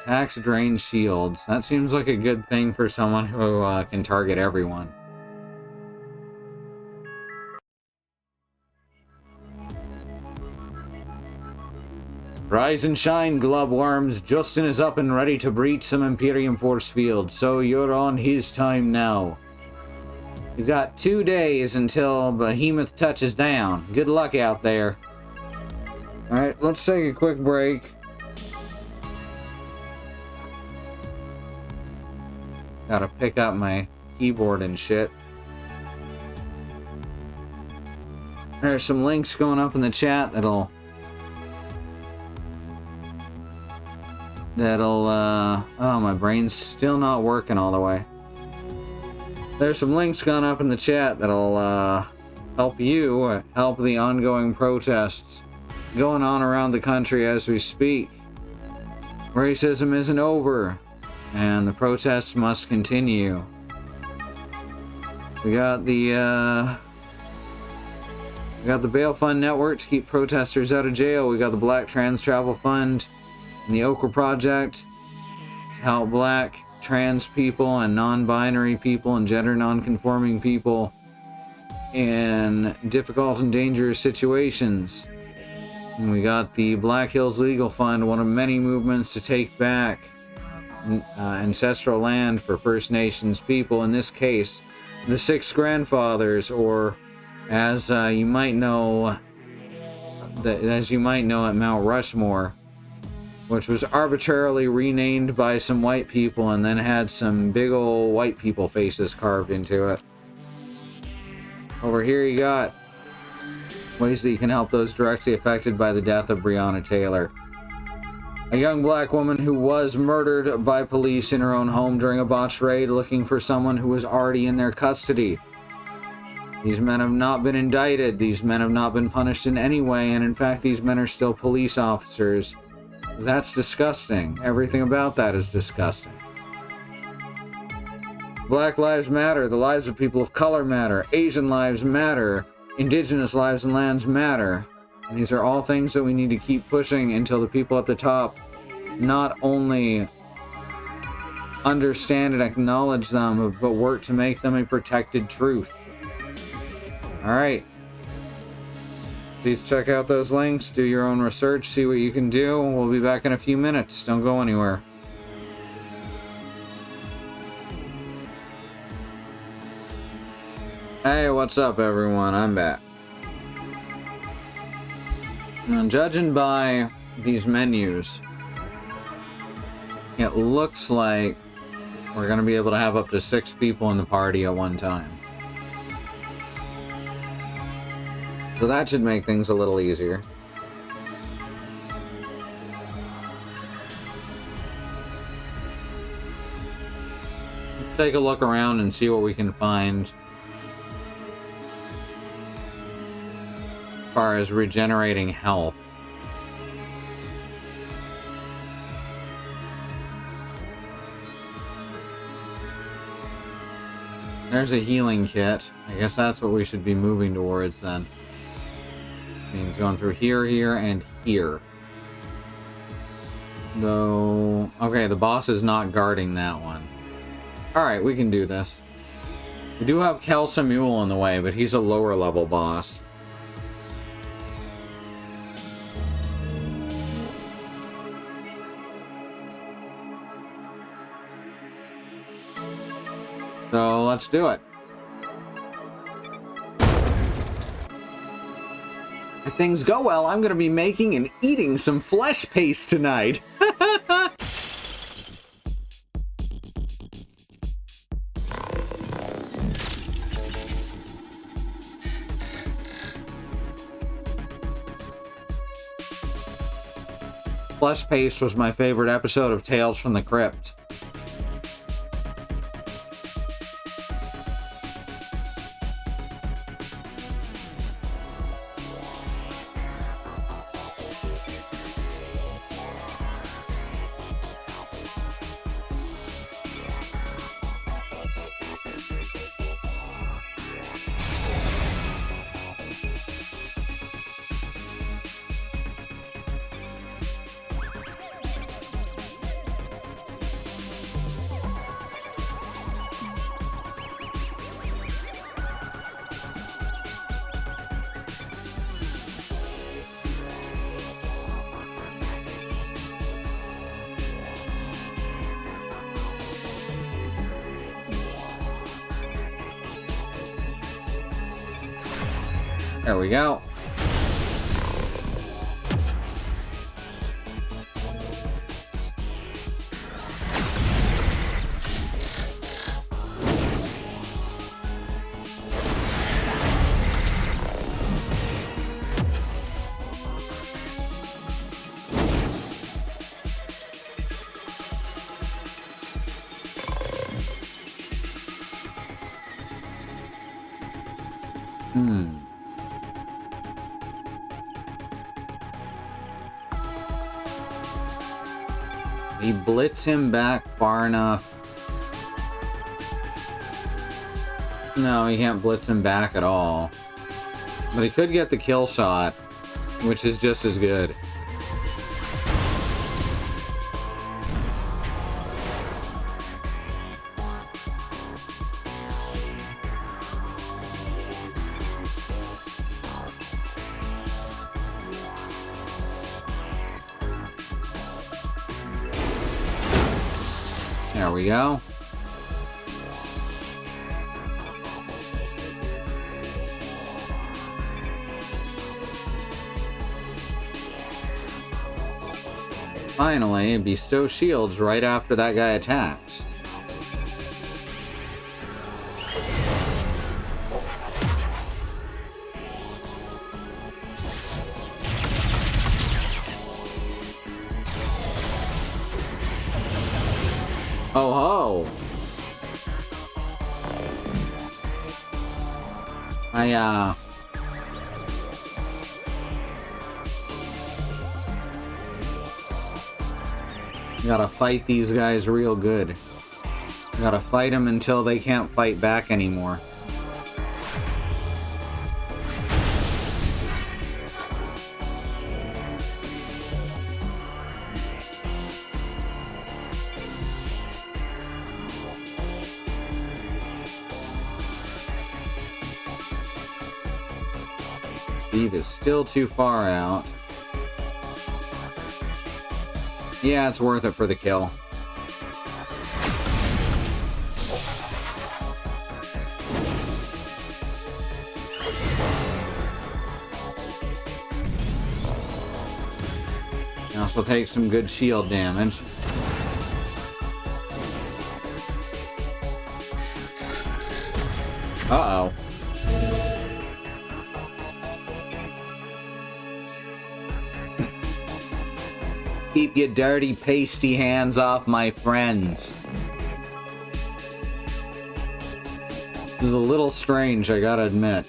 Attacks drain shields. That seems like a good thing for someone who can target everyone. Rise and shine, globworms. Justin is up and ready to breach some Imperium force field, so you're on his time now. You've got 2 days until Behemoth touches down. Good luck out there. Alright, let's take a quick break. Gotta pick up my keyboard and shit. There's some links going up in the chat that'll oh, my brain's still not working all the way. There's some links going up in the chat that'll help you help the ongoing protests going on around the country as we speak. Racism isn't over, and the protests must continue. We got the Bail Fund Network to keep protesters out of jail. We got the Black Trans Travel Fund and the Okra Project to help black trans people and non-binary people and gender non-conforming people in difficult and dangerous situations. And we got the Black Hills Legal Fund, one of many movements to take back ancestral land for First Nations people, in this case the Six Grandfathers, or as you might know at Mount Rushmore, which was arbitrarily renamed by some white people and then had some big old white people faces carved into it. Over here you got ways that you can help those directly affected by the death of Breonna Taylor, a young black woman who was murdered by police in her own home during a botched raid looking for someone who was already in their custody. These men have not been indicted, these men have not been punished in any way, and in fact these men are still police officers. That's disgusting. Everything about that is disgusting. Black lives matter. The lives of people of color matter. Asian lives matter. Indigenous lives and lands matter. And these are all things that we need to keep pushing until the people at the top not only understand and acknowledge them, but work to make them a protected truth. Alright. Please check out those links, do your own research, see what you can do. We'll be back in a few minutes. Don't go anywhere. Hey, what's up, everyone? I'm back. Now, judging by these menus, it looks like we're going to be able to have up to 6 people in the party at one time. So that should make things a little easier. Let's take a look around and see what we can find as far as regenerating health. There's a healing kit. I guess that's what we should be moving towards then. Means going through here, here, and here. Though, okay, the boss is not guarding that one. Alright, we can do this. We do have Kel Samuel in the way, but he's a lower level boss. So, let's do it. If things go well, I'm going to be making and eating some flesh paste tonight. Flesh paste was my favorite episode of Tales from the Crypt. There we go. He blitz him back far enough. No, he can't blitz him back at all. But he could get the kill shot, which is just as good. There we go. Finally, bestow shields right after that guy attacks. Oh ho! Gotta fight these guys real good. Gotta fight them until they can't fight back anymore. Steve is still too far out. Yeah, it's worth it for the kill. He also takes some good shield damage. Uh-oh. Keep your dirty, pasty hands off my friends. This is a little strange, I gotta admit.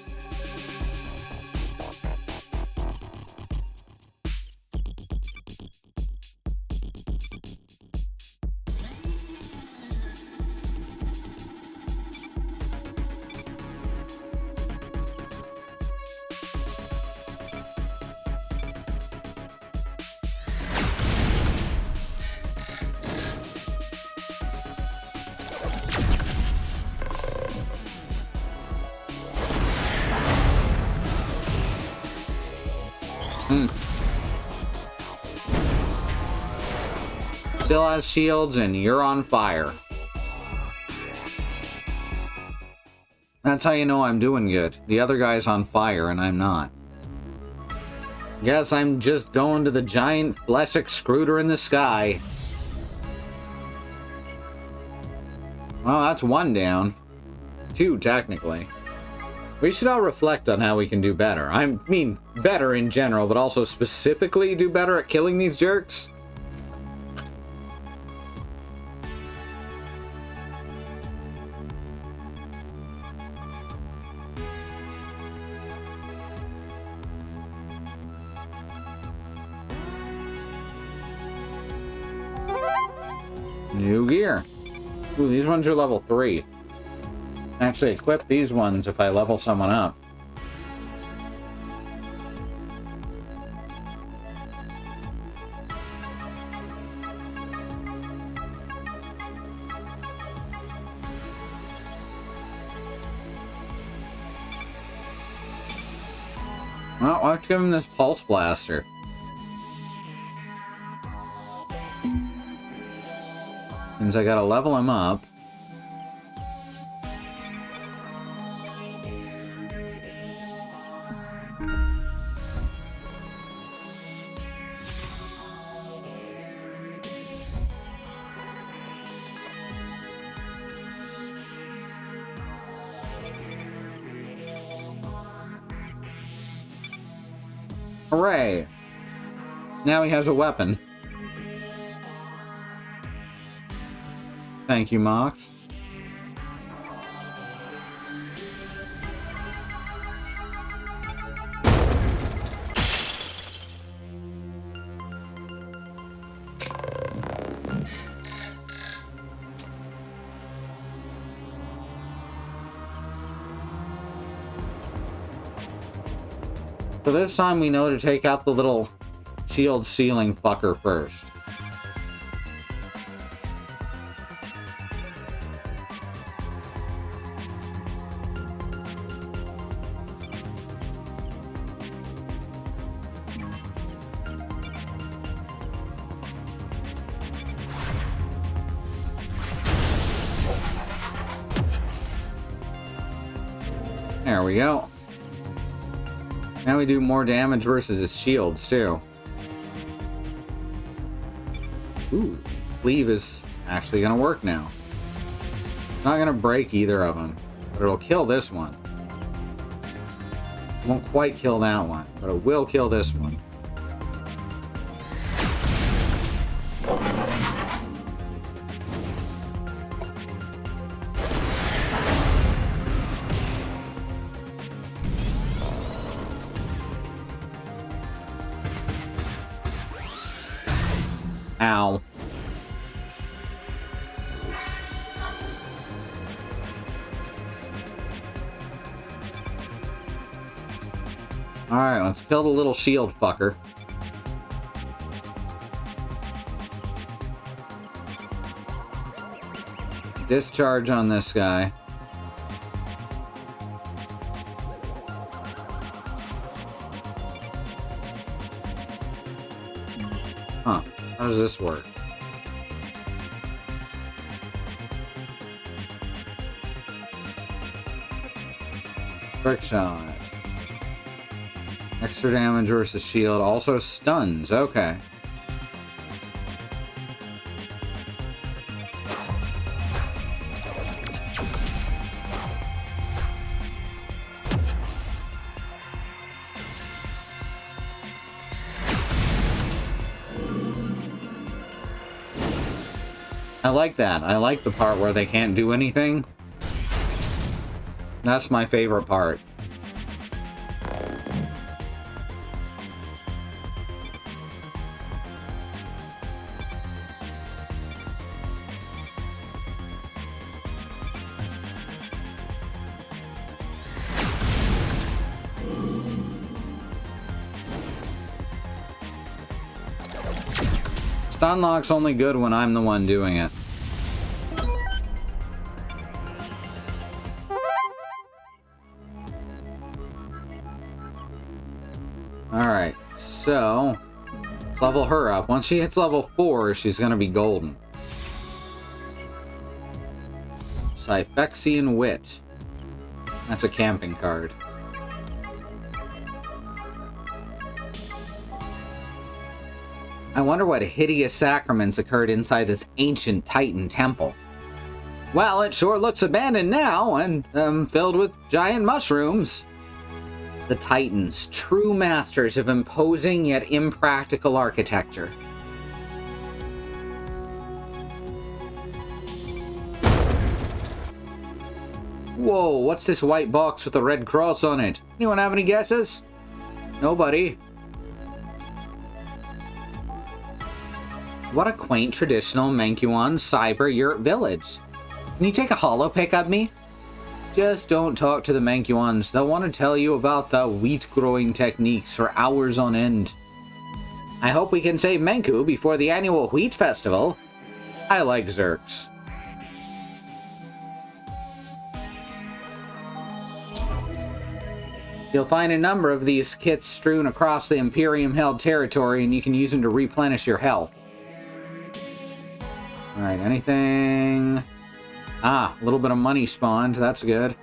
Still has shields and you're on fire. That's how you know I'm doing good. The other guy's on fire and I'm not. Guess I'm just going to the giant flesh excruder in the sky. Well, that's one down. Two, technically. We should all reflect on how we can do better. I mean, better in general, but also specifically do better at killing these jerks. New gear. Ooh, these ones are level 3. Actually, equip these ones if I level someone up. Well, let's give him this pulse blaster. Means I gotta level him up. Hooray! Now he has a weapon. Thank you, Mox. So this time we know to take out the little shield ceiling fucker first. There we go. Now we do more damage versus his shields, too. Ooh, Cleave is actually gonna work now. It's not gonna break either of them, but it'll kill this one. It won't quite kill that one, but it will kill this one. Ow. Alright, let's kill the little shield fucker. Discharge on this guy. Huh. How does this work? Trick shot. Extra damage versus shield. Also stuns. Okay. I like that. I like the part where they can't do anything. That's my favorite part. Stun lock's only good when I'm the one doing it. Alright, so let's level her up. Once she hits level 4, she's gonna be golden. Syphexian Wit. That's a camping card. I wonder what hideous sacraments occurred inside this ancient Titan temple. Well, it sure looks abandoned now and filled with giant mushrooms. The Titans, true masters of imposing yet impractical architecture. Whoa, what's this white box with a red cross on it? Anyone have any guesses? Nobody. What a quaint traditional Mankuan cyber yurt village. Can you take a holo pic of me? Just don't talk to the Mankuans. They'll want to tell you about the wheat growing techniques for hours on end. I hope we can save Manku before the annual wheat festival. I like Zerks. You'll find a number of these kits strewn across the Imperium-held territory, and you can use them to replenish your health. Alright, anything... Ah, a little bit of money spawned. That's good.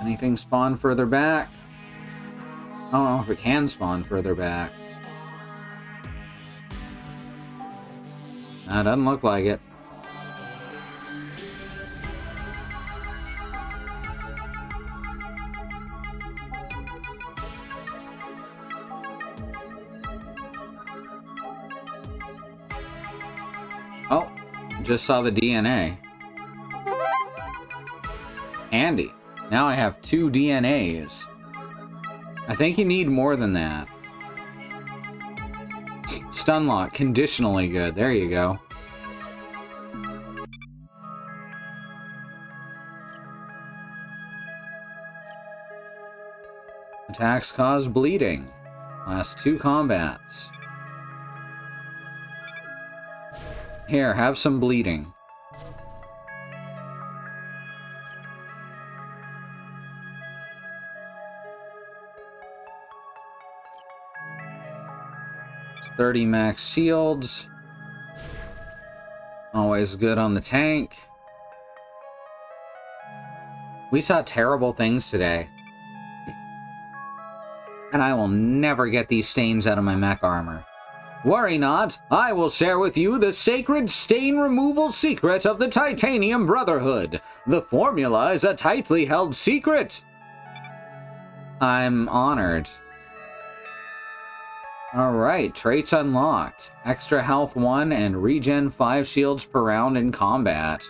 Anything spawn further back? I don't know if it can spawn further back. Nah, doesn't look like it. Oh, just saw the DNA. Handy. Now I have 2 DNAs. I think you need more than that. Stun lock, conditionally good. There you go. Attacks cause bleeding. Last 2 combats. Here, have some bleeding. It's 30 max shields. Always good on the tank. We saw terrible things today. And I will never get these stains out of my mech armor. Worry not, I will share with you the sacred stain removal secret of the Titanium Brotherhood. The formula is a tightly held secret. I'm honored. Alright, traits unlocked. Extra health 1 and regen 5 shields per round in combat.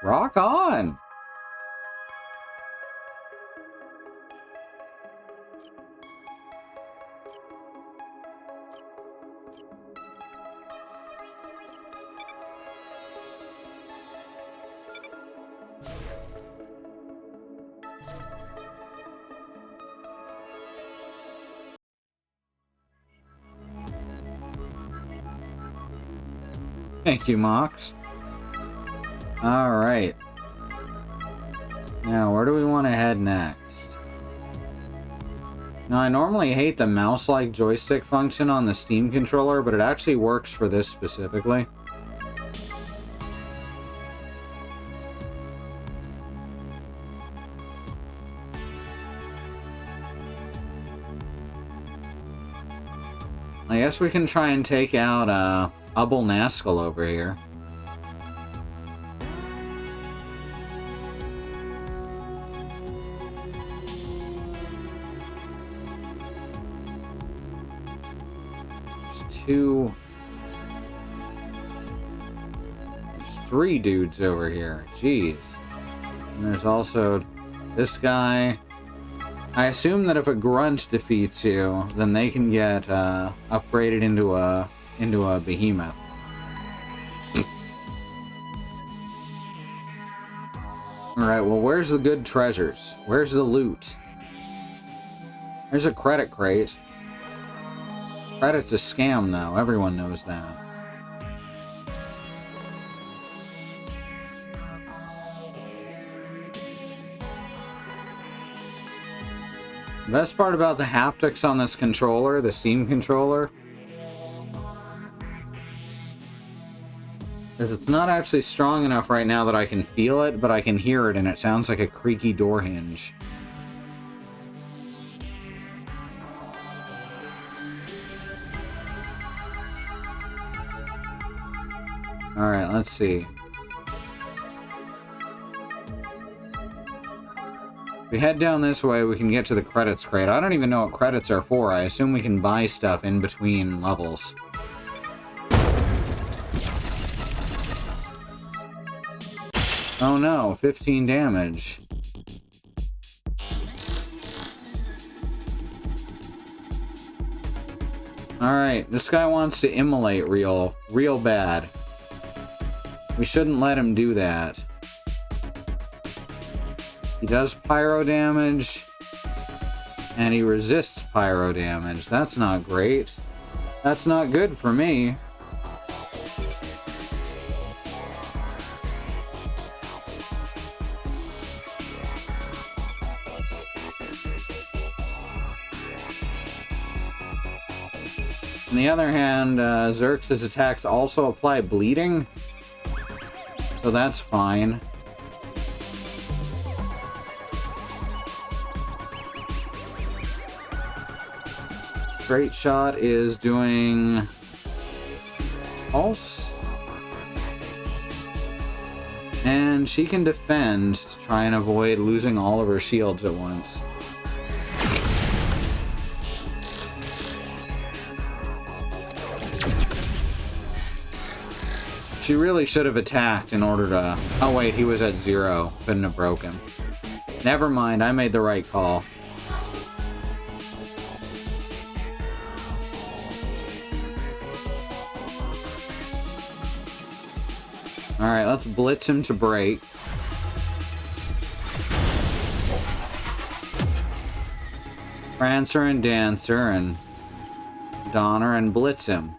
Rock on! Thank you, Mox. Alright. Now, where do we want to head next? Now, I normally hate the mouse-like joystick function on the Steam controller, but it actually works for this specifically. I guess we can try and take out, Ubble Naskell over here. There's 3 dudes over here. Jeez. And there's also this guy. I assume that if a grunt defeats you, then they can get upgraded into a behemoth. Alright, well, where's the good treasures? Where's the loot? There's a credit crate. Credit's a scam, though. Everyone knows that. The best part about the haptics on this controller, the Steam controller, is it's not actually strong enough right now that I can feel it, but I can hear it, and it sounds like a creaky door hinge. Alright, let's see. If we head down this way, we can get to the credits crate. I don't even know what credits are for. I assume we can buy stuff in between levels. Oh no, 15 damage. Alright, this guy wants to immolate real bad. We shouldn't let him do that. He does pyro damage, and he resists pyro damage. That's not great. That's not good for me. On the other hand, Xerxes' attacks also apply bleeding, so that's fine. Straight Shot is doing pulse, and she can defend to try and avoid losing all of her shields at once. She really should have attacked in order to... Oh wait, he was at 0. Couldn't have broken. Never mind, I made the right call. Alright, let's blitz him to break. Prancer and Dancer and Donner and blitz him.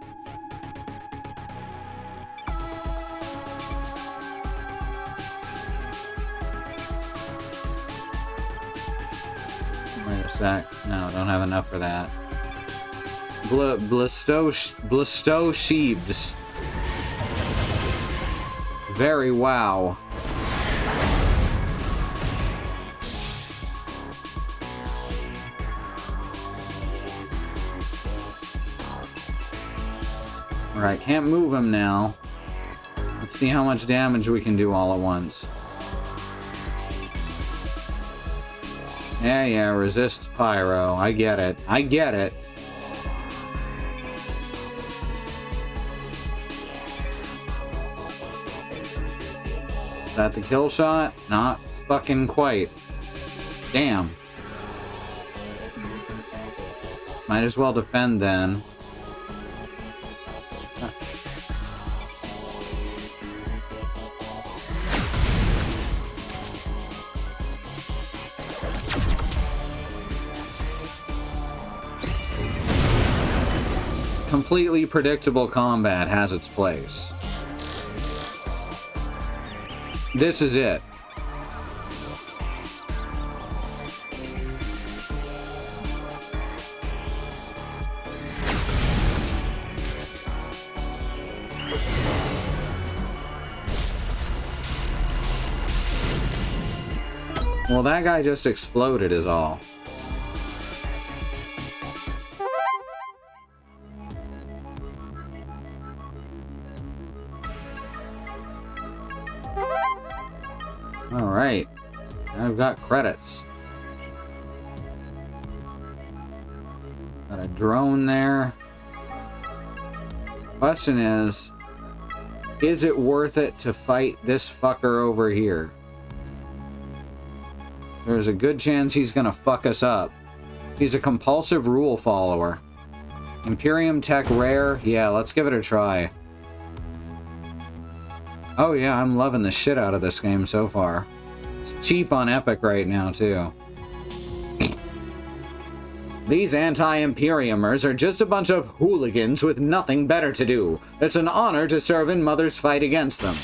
Wait a sec. No, don't have enough for that. Blistow Sheebs. Very wow. Alright, can't move him now. Let's see how much damage we can do all at once. Yeah, resist pyro. I get it. I get it. Is that the kill shot? Not fucking quite. Damn. Might as well defend then. Completely predictable combat has its place. This is it. Well, that guy just exploded is all. Alright. I've got credits. Got a drone there. Question is it worth it to fight this fucker over here? There's a good chance he's gonna fuck us up. He's a compulsive rule follower. Imperium Tech Rare? Yeah, let's give it a try. Oh yeah, I'm loving the shit out of this game so far. It's cheap on Epic right now, too. These anti-Imperiumers are just a bunch of hooligans with nothing better to do. It's an honor to serve in Mother's fight against them.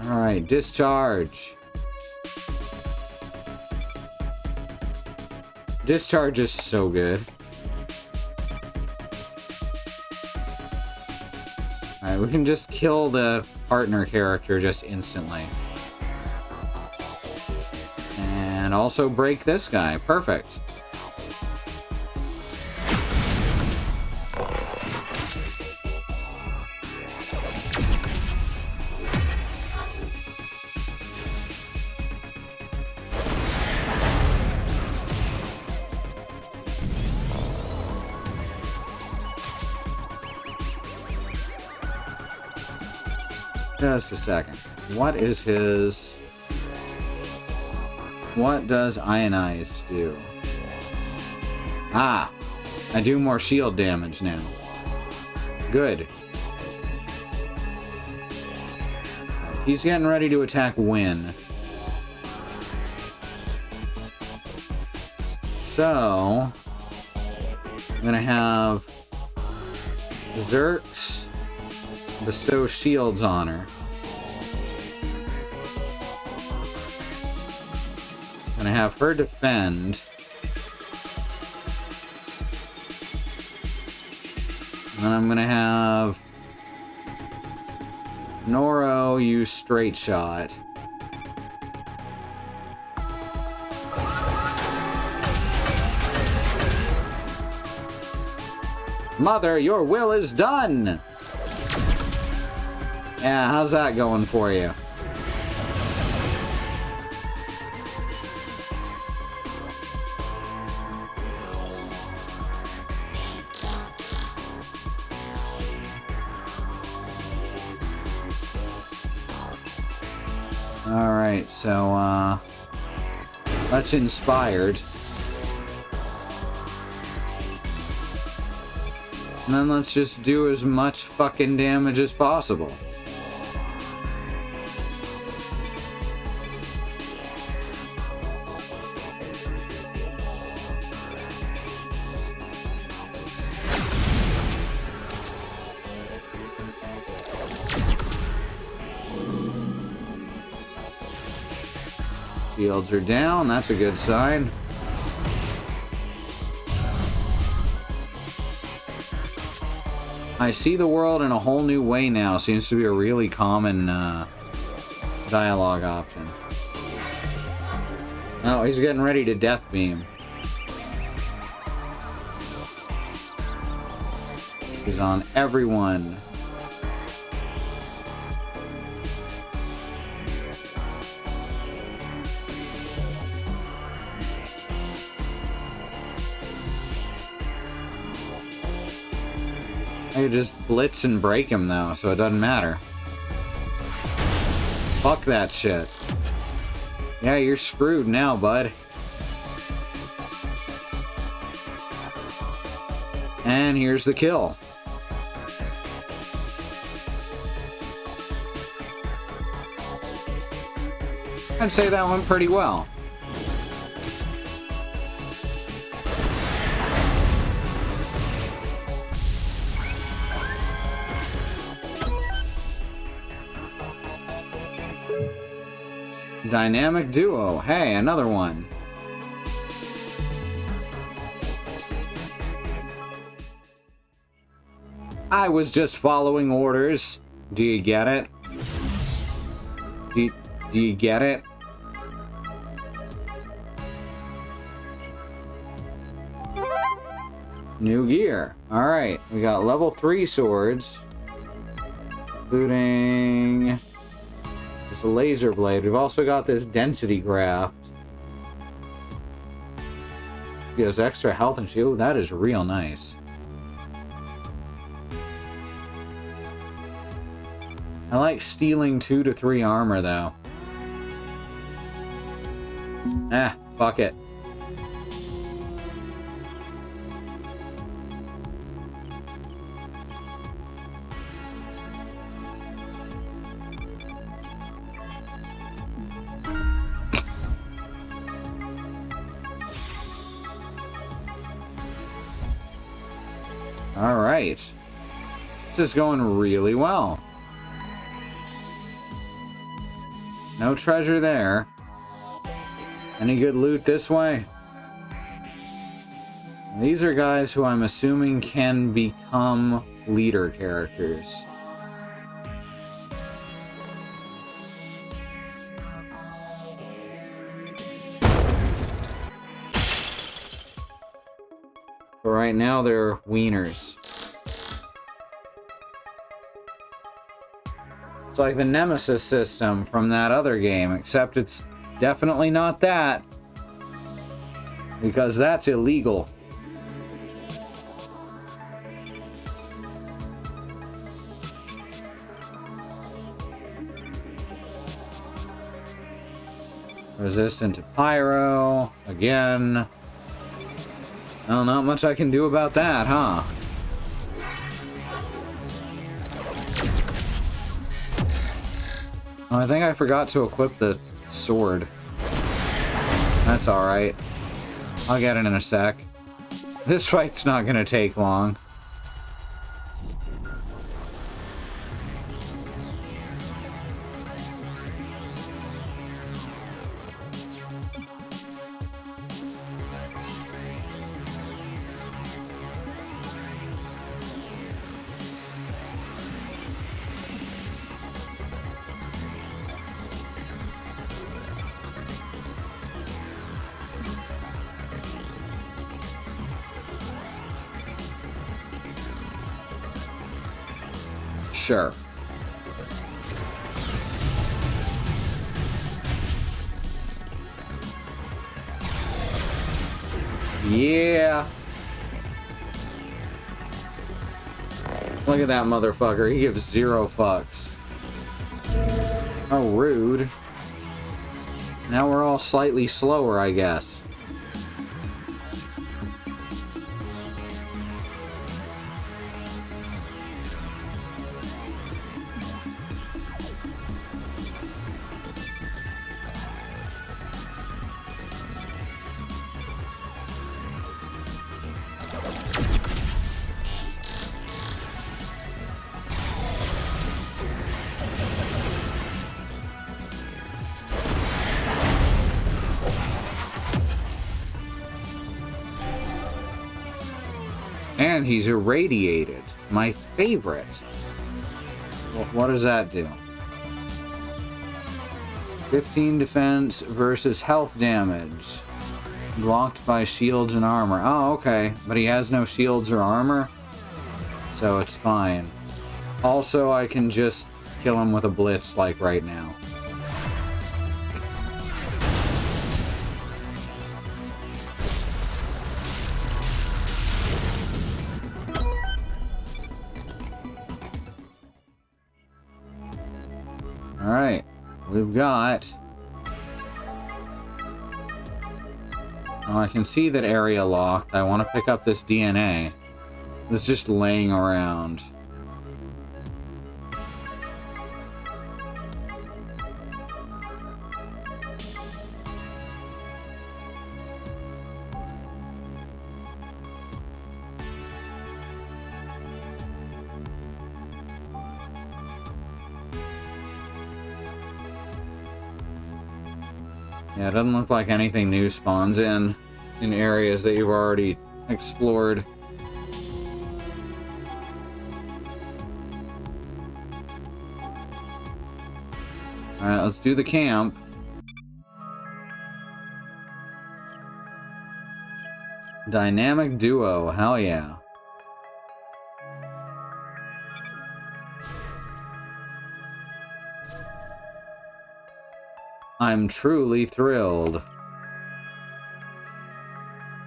Alright, discharge. Discharge is so good. Alright, we can just kill the partner character just instantly. And also break this guy. Perfect. Just a second. What is his... What does ionized do? Ah! I do more shield damage now. Good. He's getting ready to attack Win. So... I'm gonna have... Zerx bestow shields on her. I'm gonna have her defend. And then I'm gonna have Noro use straight shot. Mother, your will is done! Yeah, how's that going for you? Alright, so, that's inspired. And then let's just do as much fucking damage as possible. Shields are down, that's a good sign. I see the world in a whole new way now. Seems to be a really common dialogue option. Oh, he's getting ready to death beam. He's on everyone. I could just blitz and break him though, so it doesn't matter. Fuck that shit. Yeah, you're screwed now, bud. And here's the kill. I'd say that went pretty well. Dynamic duo. Hey, another one. I was just following orders. Do you get it? Do you get it? New gear. Alright, we got level 3 swords. Including this laser blade. We've also got this density graft. Gives extra health and shield. That is real nice. I like stealing 2 to 3 armor though. Ah, fuck it. Alright. This is going really well. No treasure there. Any good loot this way? These are guys who I'm assuming can become leader characters. But right now they're wieners. It's like the Nemesis system from that other game, except it's definitely not that. Because that's illegal. Resistant to pyro. Again. Well, not much I can do about that, huh? Oh, I think I forgot to equip the sword. That's alright. I'll get it in a sec. This fight's not gonna take long. Sure. Yeah. Look at that motherfucker. He gives 0 fucks. Oh, rude. Now we're all slightly slower, I guess. And he's irradiated. My favorite. What does that do? 15 defense versus health damage. Blocked by shields and armor. Oh, okay. But he has no shields or armor. So it's fine. Also, I can just kill him with a blitz like right now. Alright, we've got... Oh, I can see that area locked. I want to pick up this DNA. It's just laying around. Yeah, it doesn't look like anything new spawns in areas that you've already explored. Alright, let's do the camp. Dynamic duo, hell yeah. I'm truly thrilled.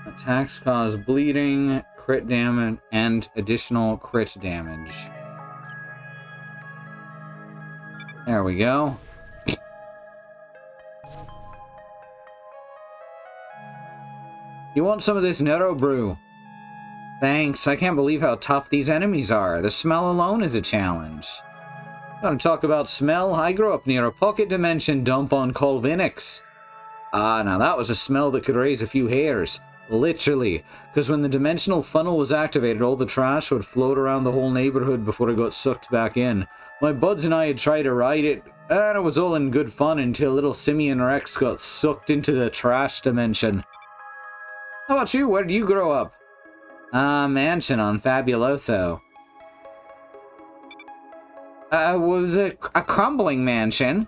Attacks cause bleeding, crit damage, and additional crit damage. There we go. You want some of this Nero brew? Thanks, I can't believe how tough these enemies are. The smell alone is a challenge. Gonna talk about smell? I grew up near a pocket dimension dump on Colvinix. Ah, now that was a smell that could raise a few hairs. Literally. Because when the dimensional funnel was activated, all the trash would float around the whole neighborhood before it got sucked back in. My buds and I had tried to ride it, and it was all in good fun until little Simeon Rex got sucked into the trash dimension. How about you? Where did you grow up? Mansion on Fabuloso. Was a crumbling mansion.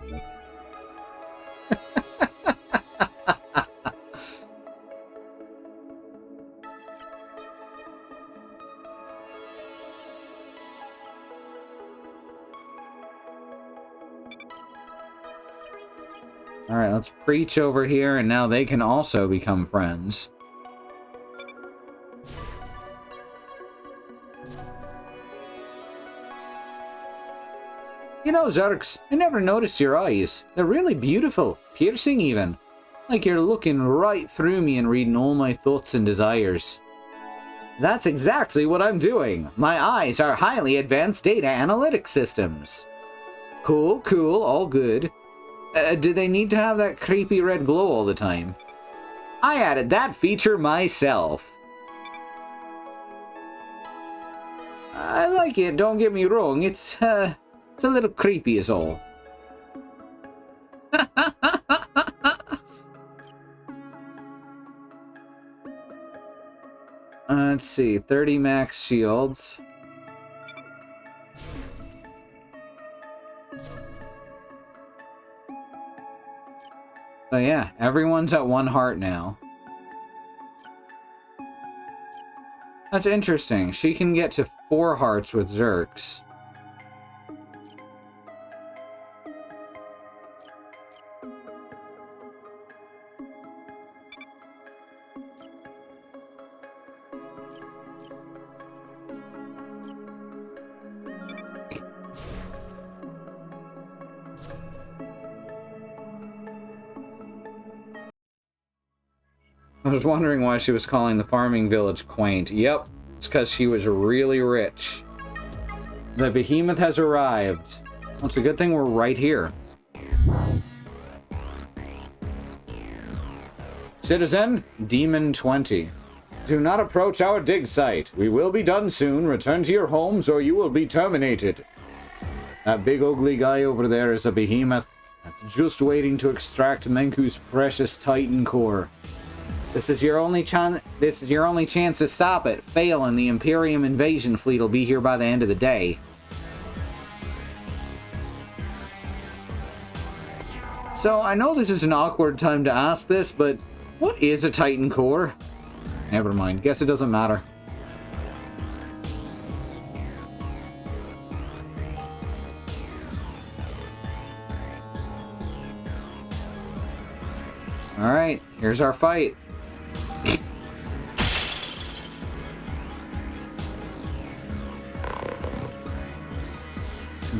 Alright, let's preach over here, and now they can also become friends. You know, Zerx, I never noticed your eyes. They're really beautiful, piercing even. Like you're looking right through me and reading all my thoughts and desires. That's exactly what I'm doing. My eyes are highly advanced data analytics systems. Cool, cool, all good. Do they need to have that creepy red glow all the time? I added that feature myself. I like it, don't get me wrong. It's a little creepy is all. Let's see, 30 max shields. So yeah, everyone's at 1 heart now. That's interesting. She can get to 4 hearts with Zerx. I was wondering why she was calling the farming village quaint. Yep, it's because she was really rich. The behemoth has arrived. Well, it's a good thing we're right here. Citizen, Demon 20. Do not approach our dig site. We will be done soon. Return to your homes or you will be terminated. That big ugly guy over there is a behemoth that's just waiting to extract Menku's precious Titan core. This is your only chance to stop it. Fail and the Imperium invasion fleet will be here by the end of the day. So, I know this is an awkward time to ask this, but what is a Titan core? Never mind, guess it doesn't matter. Alright, here's our fight.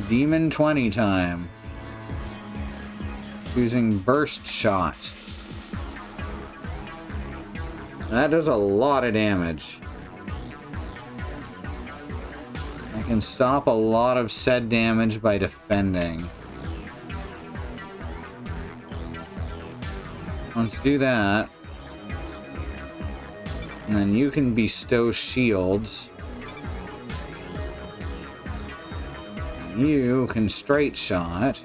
Demon 20 time. Using burst shot. That does a lot of damage. I can stop a lot of said damage by defending. Let's do that. And then you can bestow shields. You can straight shot.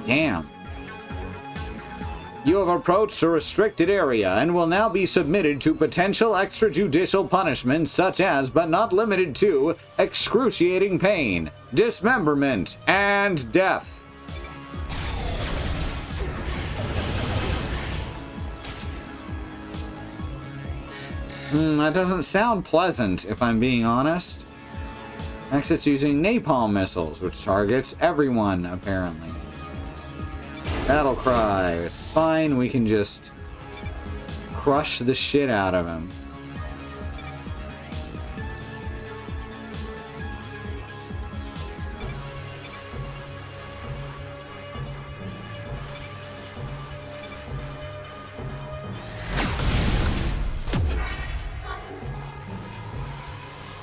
Damn. You have approached a restricted area and will now be submitted to potential extrajudicial punishments such as, but not limited to, excruciating pain, dismemberment, and death. That doesn't sound pleasant, if I'm being honest. Next, it's using napalm missiles, which targets everyone, apparently. Battle cry. Fine, we can just crush the shit out of him.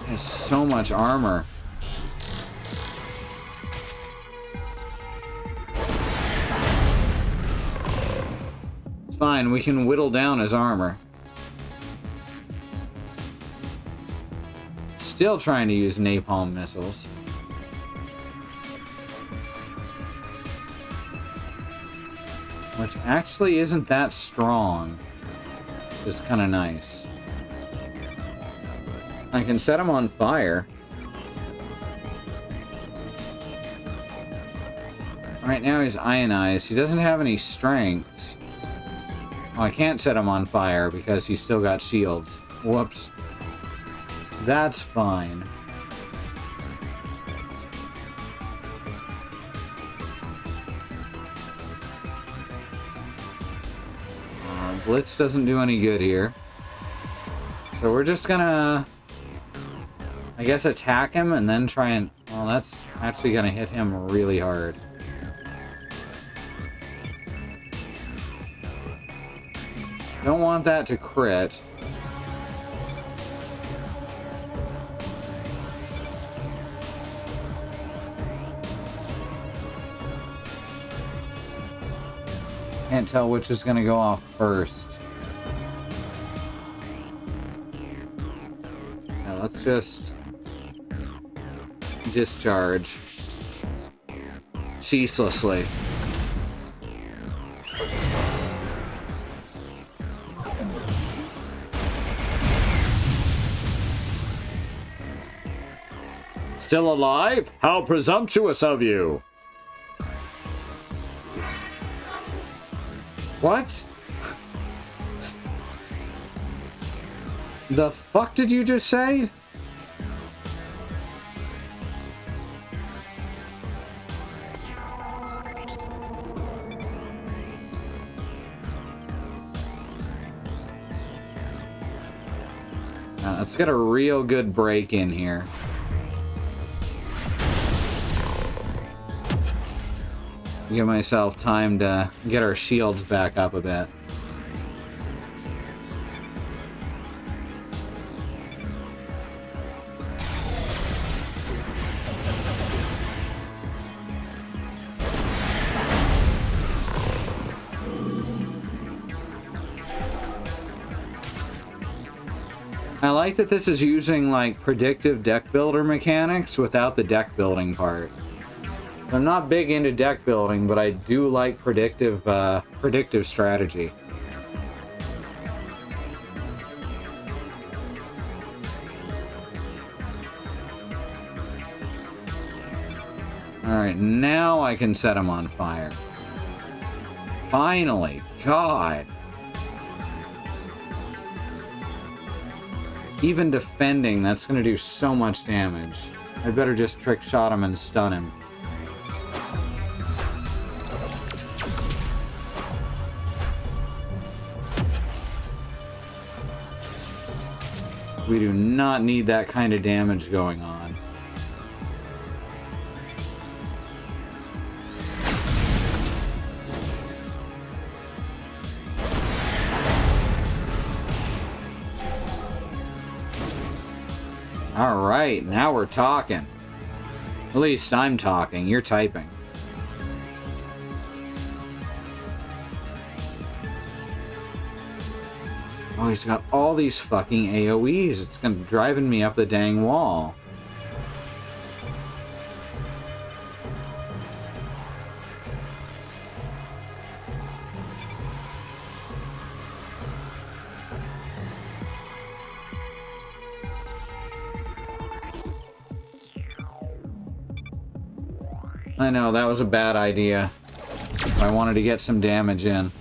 There's so much armor. Fine, we can whittle down his armor. Still trying to use napalm missiles. Which actually isn't that strong. Just kind of nice. I can set him on fire. Right now he's ionized. He doesn't have any strengths. Oh, I can't set him on fire because he's still got shields. Whoops. That's fine. Blitz doesn't do any good here. So we're just gonna, I guess, attack him and then try and... Well, that's actually gonna hit him really hard. Don't want that to crit. Can't tell which is going to go off first. Now let's just discharge ceaselessly. Still alive? How presumptuous of you! What? The fuck did you just say? Let's get a real good break in here. Give myself time to get our shields back up a bit. I like that this is using like predictive deck builder mechanics without the deck building part. I'm not big into deck building, but I do like predictive strategy. Alright, now I can set him on fire. Finally, God. Even defending, that's gonna do so much damage. I better just trick shot him and stun him. We do not need that kind of damage going on. Alright, now we're talking. At least I'm talking, you're typing. Oh, he's got all these fucking AoEs. It's gonna driving me up the dang wall. I know, that was a bad idea. I wanted to get some damage in.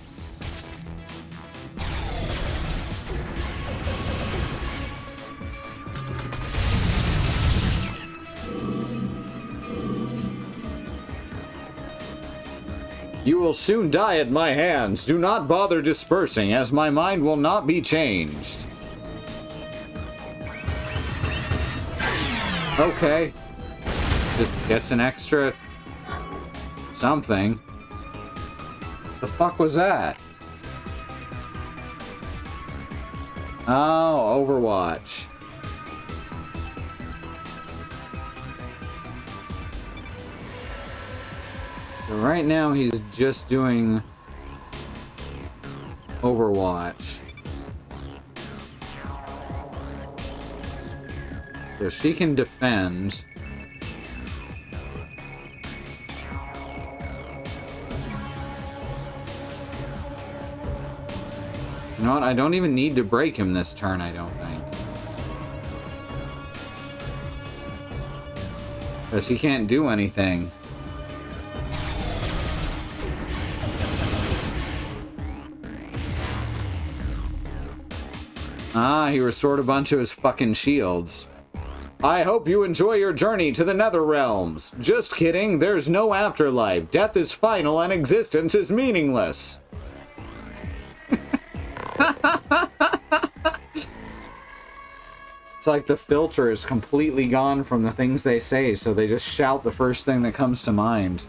You will soon die at my hands. Do not bother dispersing, as my mind will not be changed. Okay. Just gets an extra... something. The fuck was that? Oh, Overwatch. So right now he's just doing Overwatch. So she can defend. You know what? I don't even need to break him this turn, I don't think. Because he can't do anything. Ah, he restored a bunch of his fucking shields. I hope you enjoy your journey to the Nether Realms. Just kidding, there's no afterlife. Death is final and existence is meaningless. It's like the filter is completely gone from the things they say, so they just shout the first thing that comes to mind.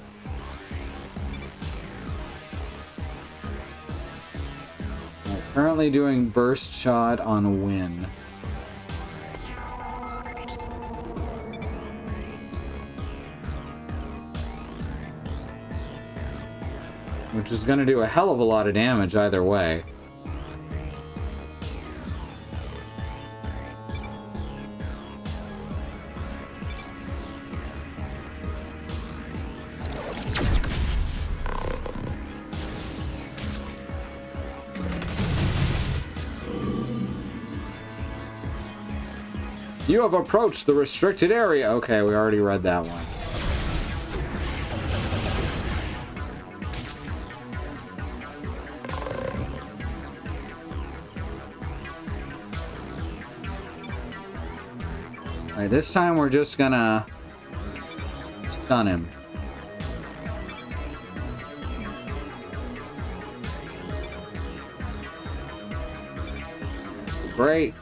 Currently doing burst shot on Win. Which is going to do a hell of a lot of damage either way. You have approached the restricted area. Okay, we already read that one. Alright, this time we're just gonna stun him. Break.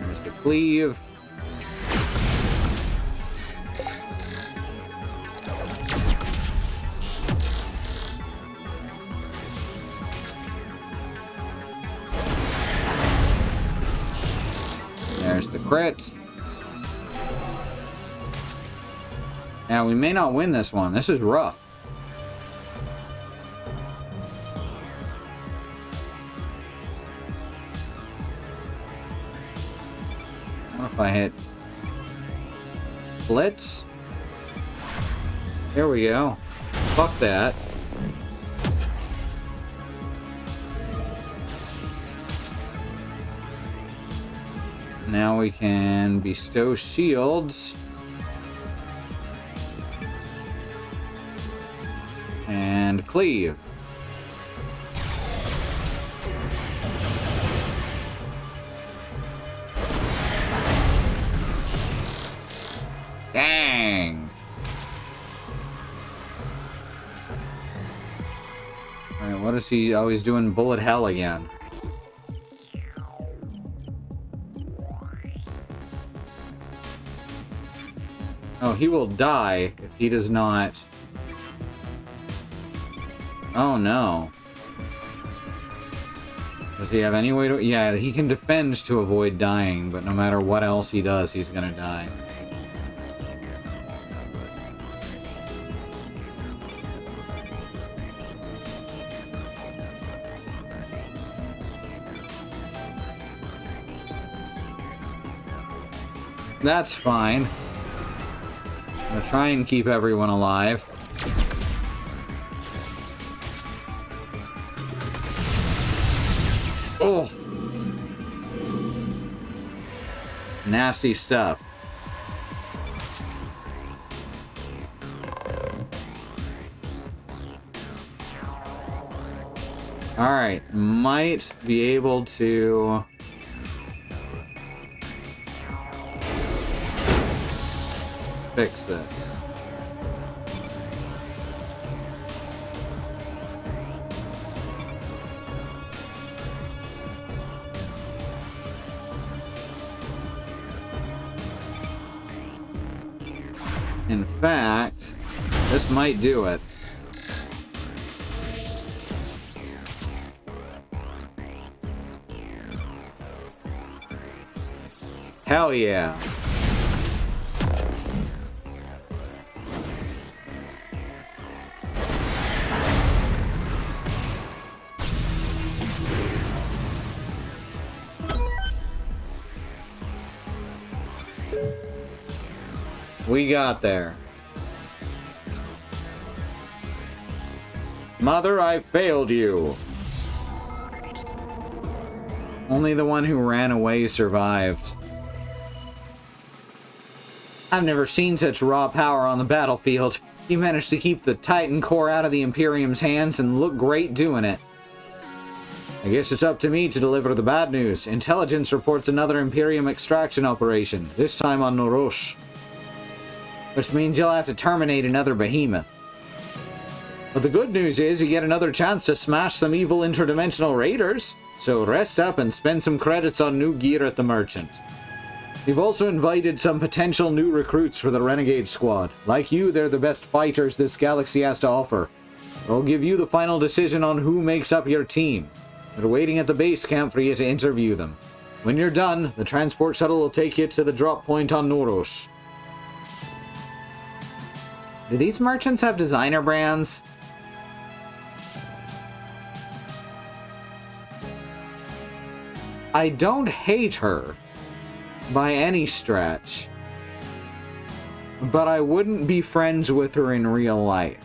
There's the cleave. There's the crit. Now, we may not win this one. This is rough. What if I hit Blitz? There we go. Fuck that. Now we can bestow shields. And cleave. Dang. Alright, what is he? Oh, he's doing bullet hell again. Oh, he will die if he does not. Oh no. Does he have any way to... Yeah, he can defend to avoid dying, but no matter what else he does, he's gonna die. That's fine. I'm gonna try and keep everyone alive. Oh! Nasty stuff. Alright, might be able to... fix this. In fact, this might do it. Hell yeah. We got there. Mother, I failed you. Only the one who ran away survived. I've never seen such raw power on the battlefield. You managed to keep the Titan core out of the Imperium's hands and look great doing it. I guess it's up to me to deliver the bad news. Intelligence reports another Imperium extraction operation, this time on Norosh. Which means you'll have to terminate another behemoth. But the good news is you get another chance to smash some evil interdimensional raiders. So rest up and spend some credits on new gear at the merchant. We've also invited some potential new recruits for the Renegade squad. Like you, they're the best fighters this galaxy has to offer. I'll give you the final decision on who makes up your team. They're waiting at the base camp for you to interview them. When you're done, the transport shuttle will take you to the drop point on Norosh. Do these merchants have designer brands? I don't hate her by any stretch, but I wouldn't be friends with her in real life.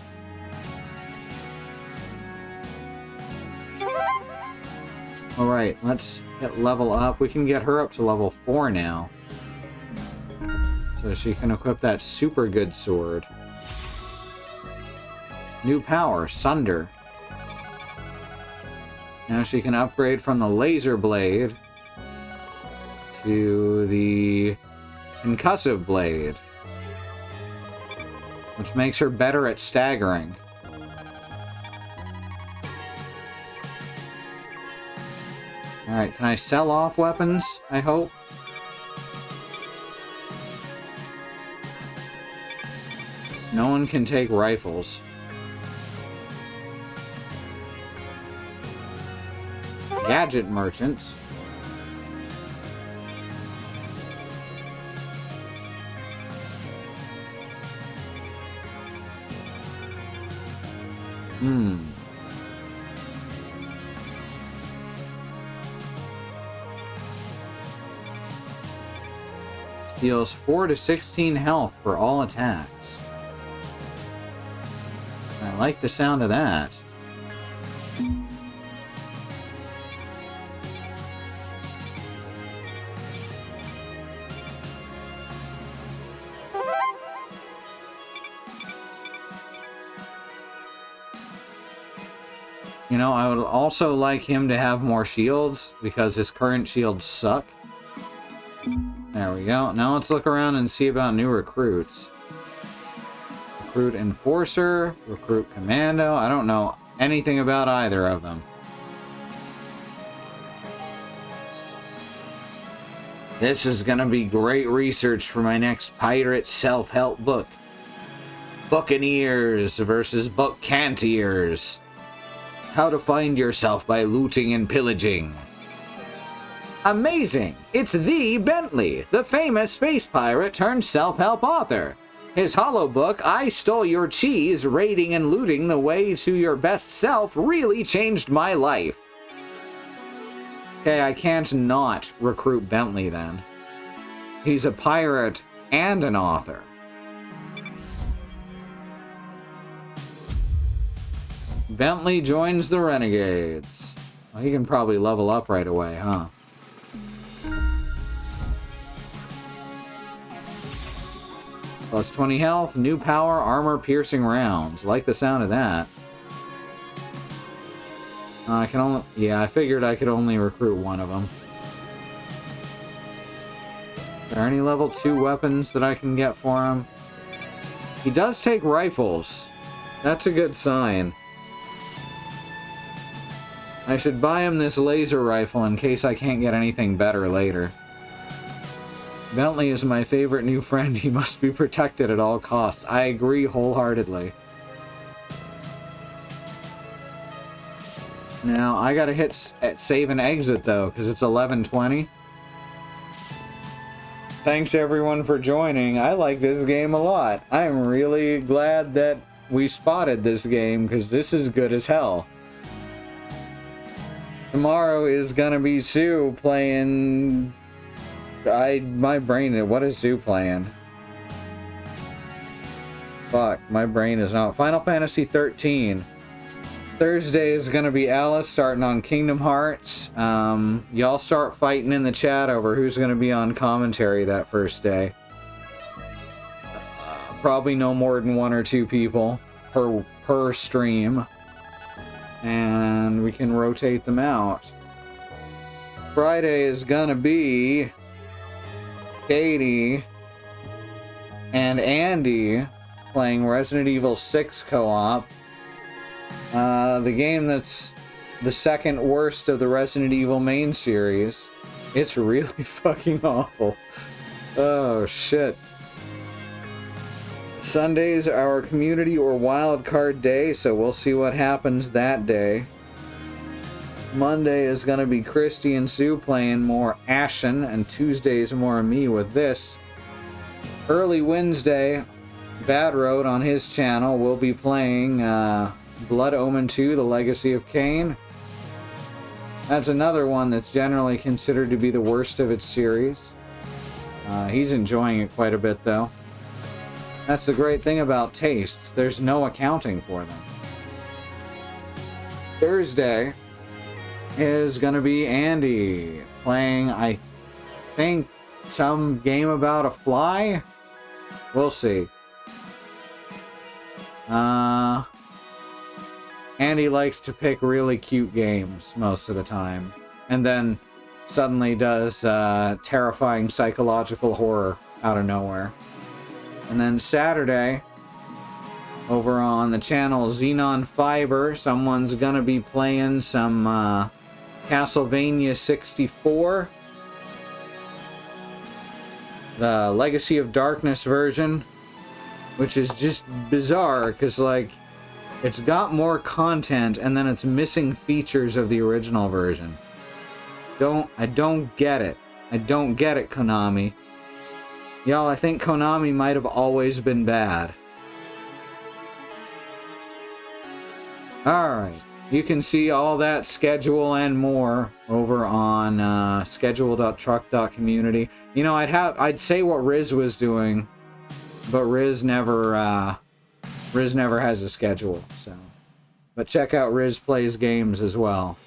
Alright, let's get level up. We can get her up to level 4 now. So she can equip that super good sword. New power, Sunder. Now she can upgrade from the laser blade to the concussive blade, which makes her better at staggering. Alright, can I sell off weapons, I hope? No one can take rifles. Gadget merchants. Deals 4 to 16 health for all attacks. I like the sound of that. You know, I would also like him to have more shields, because his current shields suck. There we go. Now let's look around and see about new recruits. Recruit Enforcer, Recruit Commando. I don't know anything about either of them. This is gonna be great research for my next pirate self-help book. Buccaneers versus Buccaneers. How to find yourself by looting and pillaging. Amazing! It's the Bentley, the famous space pirate turned self-help author. His hollow book, I Stole Your Cheese, Raiding and Looting the Way to Your Best Self, really changed my life. Okay, I can't not recruit Bentley then. He's a pirate and an author. Bentley joins the Renegades. Well, he can probably level up right away, huh? Plus 20 health, new power, armor, piercing rounds. Like the sound of that. I can only... Yeah, I figured I could only recruit one of them. Are there any level 2 weapons that I can get for him? He does take rifles. That's a good sign. I should buy him this laser rifle in case I can't get anything better later. Bentley is my favorite new friend. He must be protected at all costs. I agree wholeheartedly. Now, I gotta hit save and exit though, because it's 11:20. Thanks everyone for joining. I like this game a lot. I'm really glad that we spotted this game, because this is good as hell. Tomorrow is gonna be Sue playing... my brain... What is Sue playing? Fuck, my brain is not... Final Fantasy 13. Thursday is gonna be Alice starting on Kingdom Hearts. Y'all start fighting in the chat over who's gonna be on commentary that first day. Probably no more than 1 or 2 people per stream. And we can rotate them out. Friday is gonna be Katie and Andy playing Resident Evil 6 co-op. The game that's the second worst of the Resident Evil main series. It's really fucking awful. Oh shit. Sunday's our community or wild card day, so we'll see what happens that day. Monday is gonna be Christy and Sue playing more Ashen, and Tuesday's more me with this. Early Wednesday, Bad Road on his channel will be playing Blood Omen 2, The Legacy of Kain. That's another one that's generally considered to be the worst of its series. He's enjoying it quite a bit though. That's the great thing about tastes. There's no accounting for them. Thursday is gonna be Andy playing, I think, some game about a fly? We'll see. Andy likes to pick really cute games most of the time. And then suddenly does terrifying psychological horror out of nowhere. And then Saturday, over on the channel Xenon Fiber, someone's gonna be playing some Castlevania 64. The Legacy of Darkness version. which is just bizarre, because, like, it's got more content, and then it's missing features of the original version. I don't get it. I don't get it, Konami. Y'all, I think Konami might have always been bad. Alright. You can see all that schedule and more over on schedule.truck.community. You know, I'd say what Riz was doing, but Riz never has a schedule, so. But check out Riz Plays Games as well.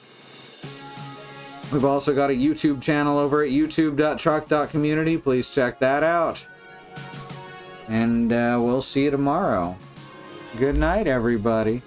We've also got a YouTube channel over at youtube.truck.community. Please check that out. And we'll see you tomorrow. Good night, everybody.